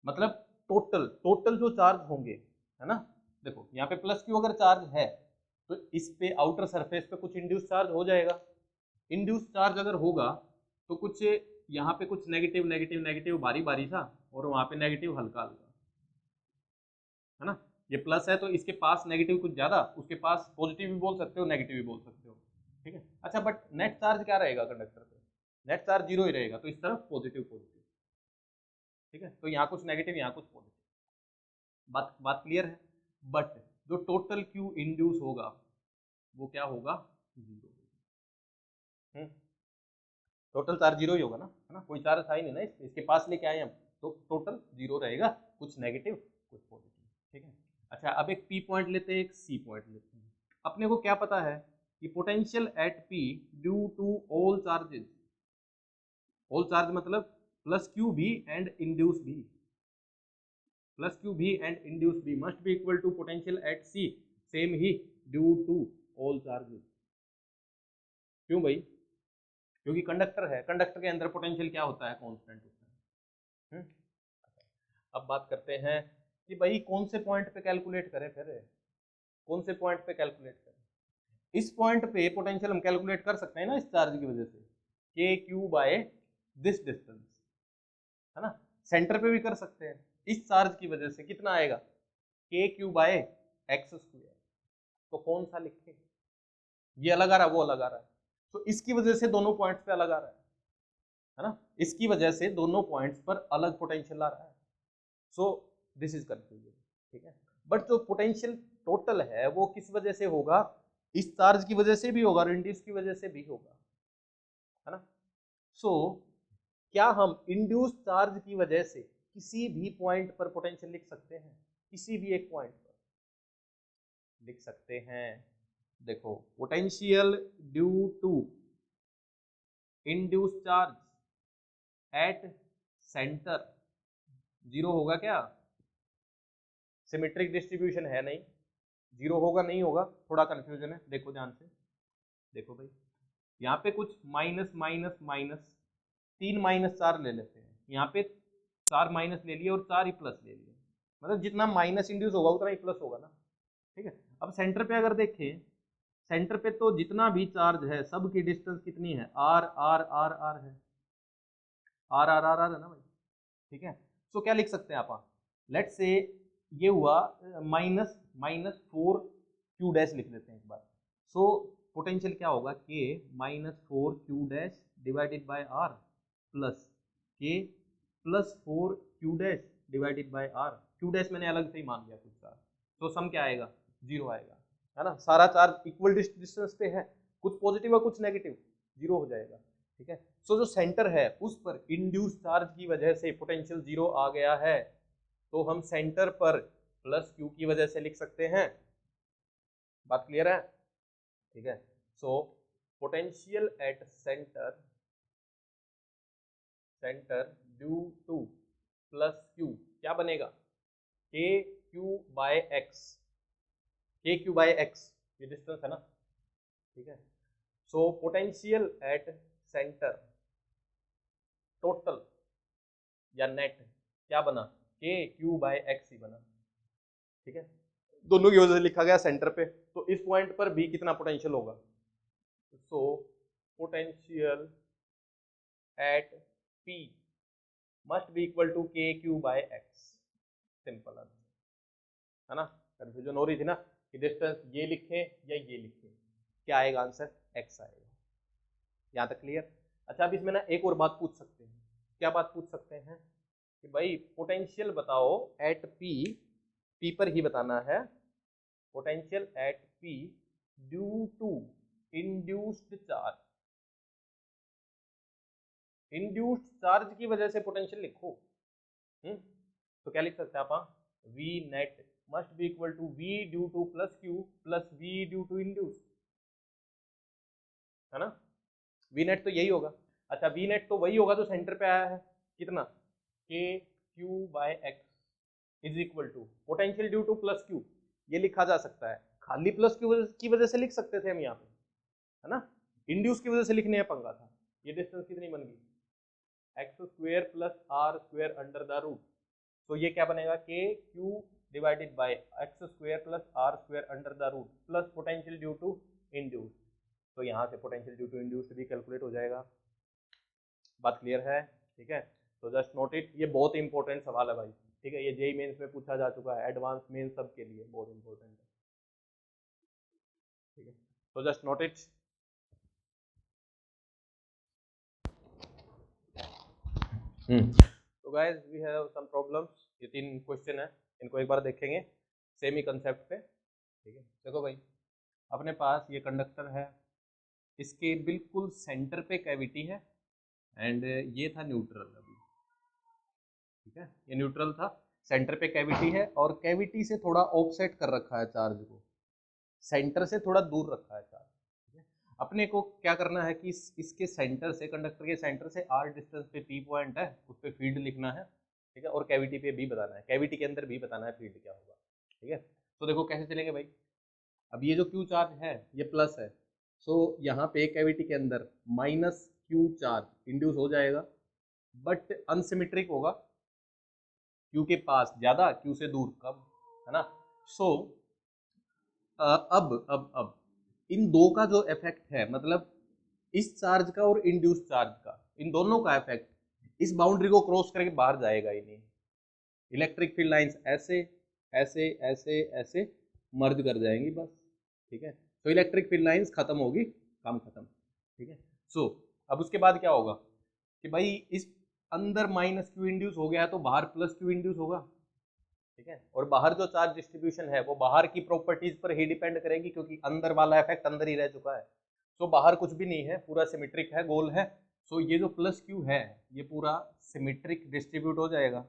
मतलब टोटल टोटल जो चार्ज होंगे, है ना, देखो यहाँ पे प्लस क्यू अगर चार्ज है तो इस पे आउटर सरफेस पे कुछ इंड्यूस चार्ज हो जाएगा, इंड्यूस चार्ज अगर होगा तो कुछ यहाँ पे कुछ नेगेटिव नेगेटिव नेगेटिव बारी बारी था, और वहाँ पे नेगेटिव हल्का हल्का, है ना, ये प्लस है तो इसके पास नेगेटिव कुछ ज्यादा, उसके पास पॉजिटिव भी बोल सकते हो नेगेटिव भी बोल सकते हो, ठीक है। अच्छा, बट नेट चार्ज क्या रहेगा कंडक्टर पे, नेट चार्ज जीरो ही रहेगा, तो इस तरफ पॉजिटिव पॉजिटिव, ठीक है, तो यहाँ कुछ नेगेटिव यहाँ कुछ पॉजिटिव, बात बात क्लियर है। बट जो टोटल क्यू इंड्यूस होगा वो क्या होगा, जीरो, टोटल चार्ज जीरो ही होगा ना, है ना, कोई चार्ज था ही नहीं ना, इसके पास लेके आए हम, तो टोटल जीरो रहेगा, कुछ नेगेटिव कुछ पॉजिटिव, ठीक है। अच्छा, अब एक पी पॉइंट लेते हैं, एक सी पॉइंट लेते हैं। अपने को क्या पता है कि potential at P due to all charges, all charge मतलब प्लस क्यू भी एंड इंड्यूस भी, प्लस क्यू भी एंड इंड्यूस भी must be equal to potential at C same ही ड्यू टू ऑल चार्जेस। क्यों भाई, क्योंकि कंडक्टर है, कंडक्टर के अंदर पोटेंशियल क्या होता है, कांस्टेंट होता है। अब बात करते हैं कि भाई कौन से पॉइंट पे कैलकुलेट करें, फिर कौन से पॉइंट पे कैलकुलेट करें, इस पॉइंट पे पोटेंशियल हम कैलकुलेट कर सकते हैं ना, इस चार्ज की वजह से, के क्यू बाय दिस डिस्टेंस, है ना, सेंटर पे भी कर सकते हैं, इस चार्ज की वजह से कितना आएगा, के क्यू बाय एक्स स्क्वायर, तो कौन सा लिखे, ये अलग आ रहा है वो अलग आ रहा है, तो इसकी वजह से दोनों पॉइंट्स पे अलग आ रहा है ना, इसकी वजह से दोनों पॉइंट्स पर अलग पोटेंशियल आ रहा है, सो दिस इज कंफ्यूजन, ठीक है। बट जो पोटेंशियल टोटल है वो किस वजह से होगा, इस चार्ज की वजह से भी होगा और इंड्यूस की वजह से भी होगा, है ना। सो क्या हम इंड्यूस चार्ज की वजह से किसी भी पॉइंट पर पोटेंशियल लिख सकते हैं? किसी भी एक पॉइंट पर लिख सकते हैं। देखो, potential due to induce charge at center zero होगा क्या? सिमेट्रिक डिस्ट्रीब्यूशन है नहीं, जीरो होगा नहीं होगा, थोड़ा कंफ्यूजन है। देखो ध्यान से, देखो भाई, यहाँ पे कुछ माइनस माइनस माइनस, 3 माइनस 4 ले लेते हैं, यहाँ पे 4 माइनस ले लिए और 4 ही प्लस ले लिए, मतलब जितना माइनस इंड्यूस होगा उतना ही प्लस होगा ना, ठीक है। अब सेंटर पे अगर देखें, सेंटर पे तो जितना भी चार्ज है सब की डिस्टेंस कितनी है? आर आर आर आर है, आर आर आर आर है ना भाई, ठीक है। सो क्या लिख सकते हैं आप? लेट्स से ये हुआ माइनस माइनस 4 क्यू डैश लिख लेते हैं एक बार। सो पोटेंशियल क्या होगा? K minus 4 q dash divided by r plus k plus 4 q dash divided by r. Q dash मैंने अलग से ही मान लिया कुछ का, तो सम क्या आएगा? जीरो आएगा, है ना। सारा चार्ज इक्वल डिस्टेंस पे है, कुछ पॉजिटिव और कुछ नेगेटिव, जीरो हो जाएगा, ठीक है। सो जो सेंटर है उस पर इंड्यूस चार्ज की वजह से पोटेंशियल जीरो आ गया है, तो हम सेंटर पर प्लस क्यू की वजह से लिख सकते हैं। बात क्लियर है? ठीक है। सो potential at centre due to plus Q क्या बनेगा? के क्यू बाय एक्स, के क्यू बाय एक्स ये डिस्टेंस है ना, ठीक है। सो पोटेंशियल एट सेंटर टोटल या नेट क्या बना? के क्यू बाय एक्स ही बना, ठीक है। दोनों की वजह से लिखा गया सेंटर पे, तो इस पॉइंट पर भी कितना पोटेंशियल होगा? So potential at P must be equal to k Q by x. Simple answer, है ना। कंफ्यूजन हो रही थी ना कि डिस्टेंस ये लिखें या ये लिखें, क्या आएगा आंसर? एक्स आएगा। यहाँ तक क्लियर? अच्छा, अब इसमें ना एक और बात पूछ सकते हैं। क्या बात पूछ सकते हैं? कि भाई पोटेंशियल बताओ एट पी, पी पर ही बताना है, potential at P due to induced charge. Induced charge की वजह से पोटेंशियल लिखो, तो क्या लिख सकते हैं आप? V net must be equal to V due to plus Q plus V due to induce, है ना। वी नेट तो यही होगा। अच्छा, वी नेट तो वही होगा जो सेंटर पे आया है, कितना? K Q by X is equal to potential due to plus Q, ये लिखा जा सकता है। खाली प्लस क्यू की वजह से लिख सकते थे हम यहाँ पे, है ना। इंड्यूस की वजह से लिखने का पंगा था। ये डिस्टेंस कितनी बन गई? X square plus R square under the root. तो ये क्या बनेगा? K Q divided by X square plus R square under the root plus potential due to induce. तो यहाँ से पोटेंशियल ड्यू टू इंड्यूस भी कैलकुलेट हो जाएगा। बात क्लियर है? ठीक है, तो जस्ट नोट इट, ये बहुत इंपॉर्टेंट सवाल है भाई, ठीक है। ये जेई मेंस में पूछा जा चुका है, एडवांस मेंस सब के लिए बहुत इंपॉर्टेंट है, ठीक है। तो जस्ट नोट इट। तो guys we have some problems, ये 3 क्वेश्चन है, इनको एक बार देखेंगे सेम ही कंसेप्ट पे, ठीक है। देखो भाई, अपने पास ये कंडक्टर है, इसके बिल्कुल सेंटर पे कैविटी है एंड ये था न्यूट्रल अभी, ठीक है। ये न्यूट्रल था, सेंटर पे कैविटी है और कैविटी से थोड़ा ऑफसेट कर रखा है चार्ज को, सेंटर से थोड़ा दूर रखा है चार्ज, ठीक है। अपने को क्या करना है कि इसके सेंटर से, कंडक्टर के सेंटर से आर डिस्टेंस पे पी पॉइंट है, उस पर फील्ड लिखना है, ठीक है। और कैविटी पे भी बताना है, कैविटी के अंदर भी बताना है फील्ड क्या होगा, ठीक है। तो देखो कैसे चलेंगे भाई, अब ये जो क्यू चार्ज है ये प्लस है, सो यहाँ पे कैविटी के अंदर माइनस क्यू चार्ज इंड्यूस हो जाएगा, बट अनसिमेट्रिक होगा, क्यू के पास ज्यादा, क्यू से दूर कम, है ना। सो अब इन दो का जो इफेक्ट है, मतलब इस चार्ज का और इंड्यूस चार्ज का, इन दोनों का इफेक्ट इस बाउंड्री को क्रॉस करके बाहर जाएगा ही नहीं। इलेक्ट्रिक फील्ड लाइंस ऐसे ऐसे ऐसे ऐसे मर्ज कर जाएंगी बस, ठीक है। तो इलेक्ट्रिक फील्ड लाइंस खत्म होगी, काम खत्म, ठीक है। सो अब उसके बाद क्या होगा कि भाई इस अंदर माइनस क्यू इंड्यूस हो गया तो बाहर प्लस क्यू इंड्यूस होगा, ठीक है। और बाहर जो चार्ज डिस्ट्रीब्यूशन है वो बाहर की प्रॉपर्टीज पर ही डिपेंड करेगी, क्योंकि अंदर वाला इफेक्ट अंदर ही रह चुका है। सो बाहर कुछ भी नहीं है, पूरा सिमेट्रिक है, गोल है। सो ये जो प्लस क्यू है ये पूरा सिमेट्रिक डिस्ट्रीब्यूट हो जाएगा।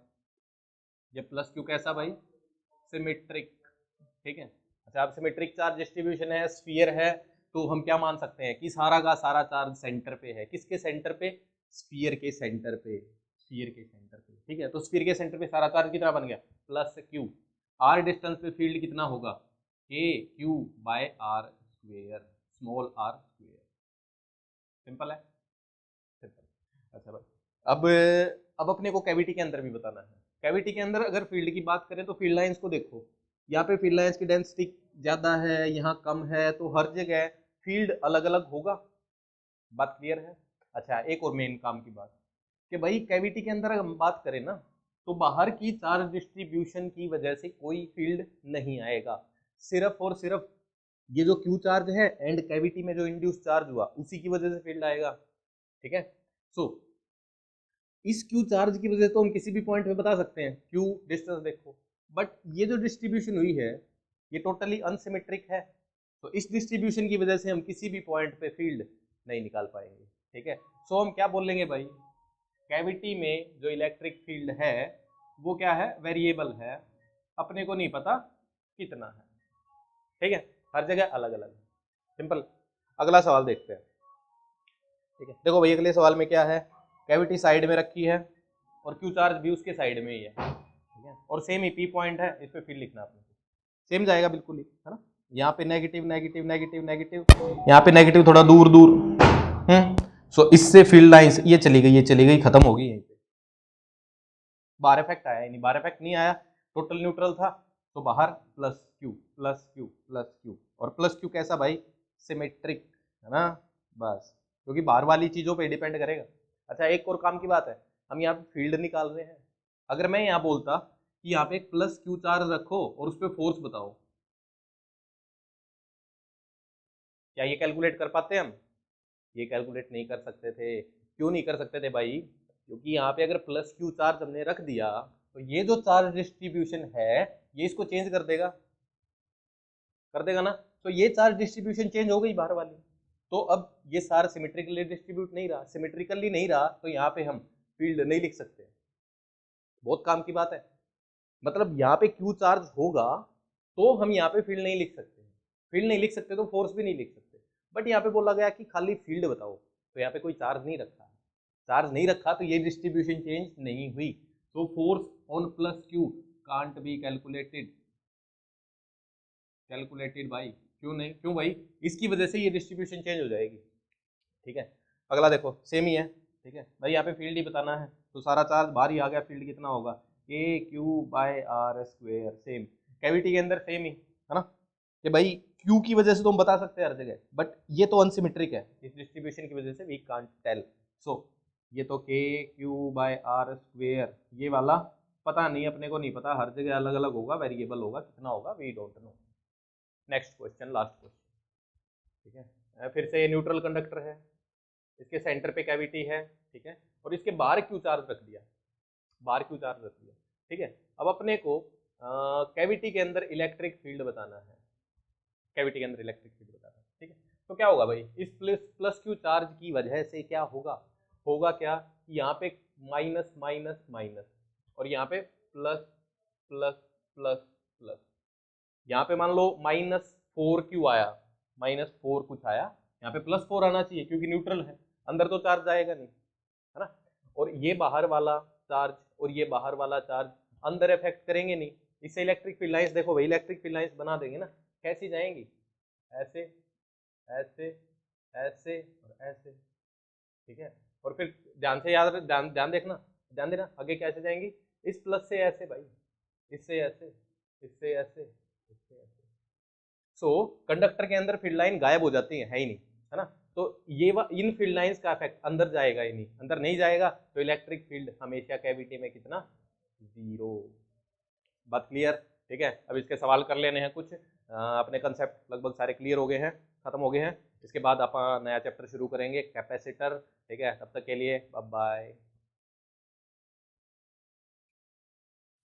ये प्लस क्यू कैसा भाई, सिमेट्रिक, ठीक है। अच्छा, अब सिमेट्रिक चार्ज डिस्ट्रीब्यूशन है, स्फीयर है, तो हम क्या मान सकते हैं कि सारा का सारा चार्ज सेंटर पे है। किसके सेंटर पे, स्फीयर के सेंटर पे, स्फीयर के सेंटर पे, ठीक है। तो स्फीयर के सेंटर पे सारा चार्ज कितना बन गया, प्लस क्यू। आर डिस्टेंस पे फील्ड कितना होगा, K Q by R square, small R square. Simple है, सिंपल। अच्छा भाई, अब अपने को कैविटी के अंदर भी बताना है। कैविटी के अंदर अगर फील्ड की बात करें तो फील्ड लाइंस को देखो, यहाँ पे फील्ड लाइंस की डेंसिटी ज्यादा है, यहाँ कम है, तो हर जगह फील्ड अलग अलग होगा। बात क्लियर है। अच्छा, एक और मेन काम की बात कि भाई कैविटी के अंदर अगर हम बात करें ना, तो बाहर की चार्ज डिस्ट्रीब्यूशन की वजह से कोई फील्ड नहीं आएगा, सिर्फ और सिर्फ ये जो क्यू चार्ज है एंड कैविटी में जो इंड्यूस चार्ज हुआ उसी की वजह से फील्ड आएगा, ठीक है। सो इस क्यू चार्ज की वजह तो हम किसी भी पॉइंट पे बता सकते हैं, क्यू डिस्टेंस देखो, बट ये जो डिस्ट्रीब्यूशन हुई है ये टोटली अनसिमेट्रिक है, तो इस डिस्ट्रीब्यूशन की वजह से हम किसी भी पॉइंट पे फील्ड नहीं निकाल पाएंगे, ठीक है। सो हम क्या बोलेंगे भाई, कैविटी में जो इलेक्ट्रिक फील्ड है वो क्या है, वेरिएबल है, अपने को नहीं पता कितना है, ठीक है, हर जगह अलग अलग। सिंपल। अगला सवाल देखते हैं, ठीक है। देखो भाई, अगले सवाल में क्या है, कैविटी साइड में रखी है और क्यू चार्ज भी उसके साइड में ही है, ठीक है, और सेम ही पी पॉइंट है, इस पे फील्ड लिखना आपने, सेम जाएगा बिल्कुल ही, है ना। यहाँ पे नेगेटिव नेगेटिव नेगेटिव नेगेटिव, यहाँ पे नेगेटिव थोड़ा दूर दूर, सो इससे फील्ड लाइंस ये चली गई, ये चली गई, खत्म होगी यहीं पे। बार इफेक्ट आया नहीं, बार इफेक्ट नहीं आया, टोटल न्यूट्रल था, तो बाहर plus Q plus Q plus Q, और प्लस क्यू कैसा भाई, सिमेट्रिक, है ना, बस, क्योंकि बाहर वाली चीजों पे डिपेंड करेगा। अच्छा, एक और काम की बात है, हम यहाँ पे फील्ड निकाल रहे हैं, अगर मैं यहाँ बोलता कि यहाँ पे एक प्लस क्यू चार्ज रखो और उस पर फोर्स बताओ, क्या ये कैलकुलेट कर पाते हम, ये कैलकुलेट नहीं कर सकते थे। क्यों नहीं कर सकते थे भाई, क्योंकि यहाँ पे अगर प्लस क्यू चार्ज हमने रख दिया तो ये जो चार्ज डिस्ट्रीब्यूशन है ये इसको चेंज कर देगा ना, तो ये चार्ज डिस्ट्रीब्यूशन चेंज हो गई बाहर वाली, तो अब ये सारा सिमेट्रिकली डिस्ट्रीब्यूट नहीं रहा, सिमेट्रिकली नहीं रहा, तो यहाँ पे हम फील्ड नहीं लिख सकते। बहुत काम की बात है, मतलब यहाँ पे क्यू चार्ज होगा तो हम यहाँ पे फील्ड नहीं लिख सकते, फील्ड नहीं लिख सकते तो फोर्स भी नहीं लिख सकते, बट यहाँ पे बोला गया कि खाली फील्ड बताओ, तो यहाँ पे कोई चार्ज नहीं रखा, चार्ज नहीं रखा तो ये डिस्ट्रीब्यूशन चेंज नहीं हुई, तो force on plus Q can't be calculated भाई, क्यों नहीं, क्यों भाई, इसकी वजह से ये डिस्ट्रीब्यूशन चेंज हो जाएगी, ठीक है। अगला देखो, सेम ही है, ठीक है भाई, यहाँ पे फील्ड ही बताना है, तो सारा चार्ज बाहर ही आ गया, फील्ड कितना होगा, K Q by R square, same cavity के अंदर सेम ही है ना, कि भाई क्यू की वजह से तो हम बता सकते हैं हर जगह, बट ये तो अनसिमेट्रिक है, इस डिस्ट्रीब्यूशन की वजह से वी कांट टेल, सो ये तो के क्यू बाय आर स्क्वेयर, ये वाला पता नहीं, अपने को नहीं पता, हर जगह अलग अलग होगा, वेरिएबल होगा, कितना होगा we don't know. Next question, last question, ठीक है। फिर से ये न्यूट्रल कंडक्टर है, इसके सेंटर पे कैविटी है, ठीक है, और इसके बाहर क्यू चार्ज रख दिया, बाहर क्यू चार्ज रख दिया, ठीक है। अब अपने को कैविटी के अंदर इलेक्ट्रिक फील्ड बताना है, कैविटी के अंदर इलेक्ट्रिक फील्ड बताना है, ठीक है। तो क्या होगा भाई, इस प्लस क्यू चार्ज की वजह से क्या होगा, होगा क्या, यहाँ पे माइनस माइनस माइनस, और यहाँ पे प्लस प्लस प्लस प्लस, यहाँ पे मान लो -4 क्यों आया, -4 कुछ आया, यहाँ पे +4 आना चाहिए क्योंकि न्यूट्रल है, अंदर तो चार्ज जाएगा नहीं, है ना, और ये बाहर वाला चार्ज और ये बाहर वाला चार्ज अंदर इफेक्ट करेंगे नहीं, इससे इलेक्ट्रिक फील्ड लाइंस देखो भाई, इलेक्ट्रिक फील्ड लाइंस बना देंगे ना, कैसी जाएंगी, ऐसे ऐसे ऐसे और ऐसे, ठीक है, और फिर ध्यान से याद, ध्यान देखना, ध्यान देना, आगे कैसे जाएंगी, इस प्लस से ऐसे भाई, इससे ऐसे, इससे ऐसे, इससे ऐसे, सो कंडक्टर के अंदर फील्ड लाइन गायब हो जाती है ही नहीं, है ना, तो ये इन फील्ड लाइंस का इफेक्ट अंदर जाएगा ही नहीं, अंदर नहीं जाएगा, तो इलेक्ट्रिक फील्ड हमेशा कैविटी में कितना, 0। बात क्लियर, ठीक है। अब इसके सवाल कर लेने हैं कुछ, अपने कंसेप्ट लगभग सारे क्लियर हो गए हैं, खत्म हो गए हैं, इसके बाद आप नया चैप्टर शुरू करेंगे कैपेसिटर, ठीक है, तब तक के लिए बाय बाय।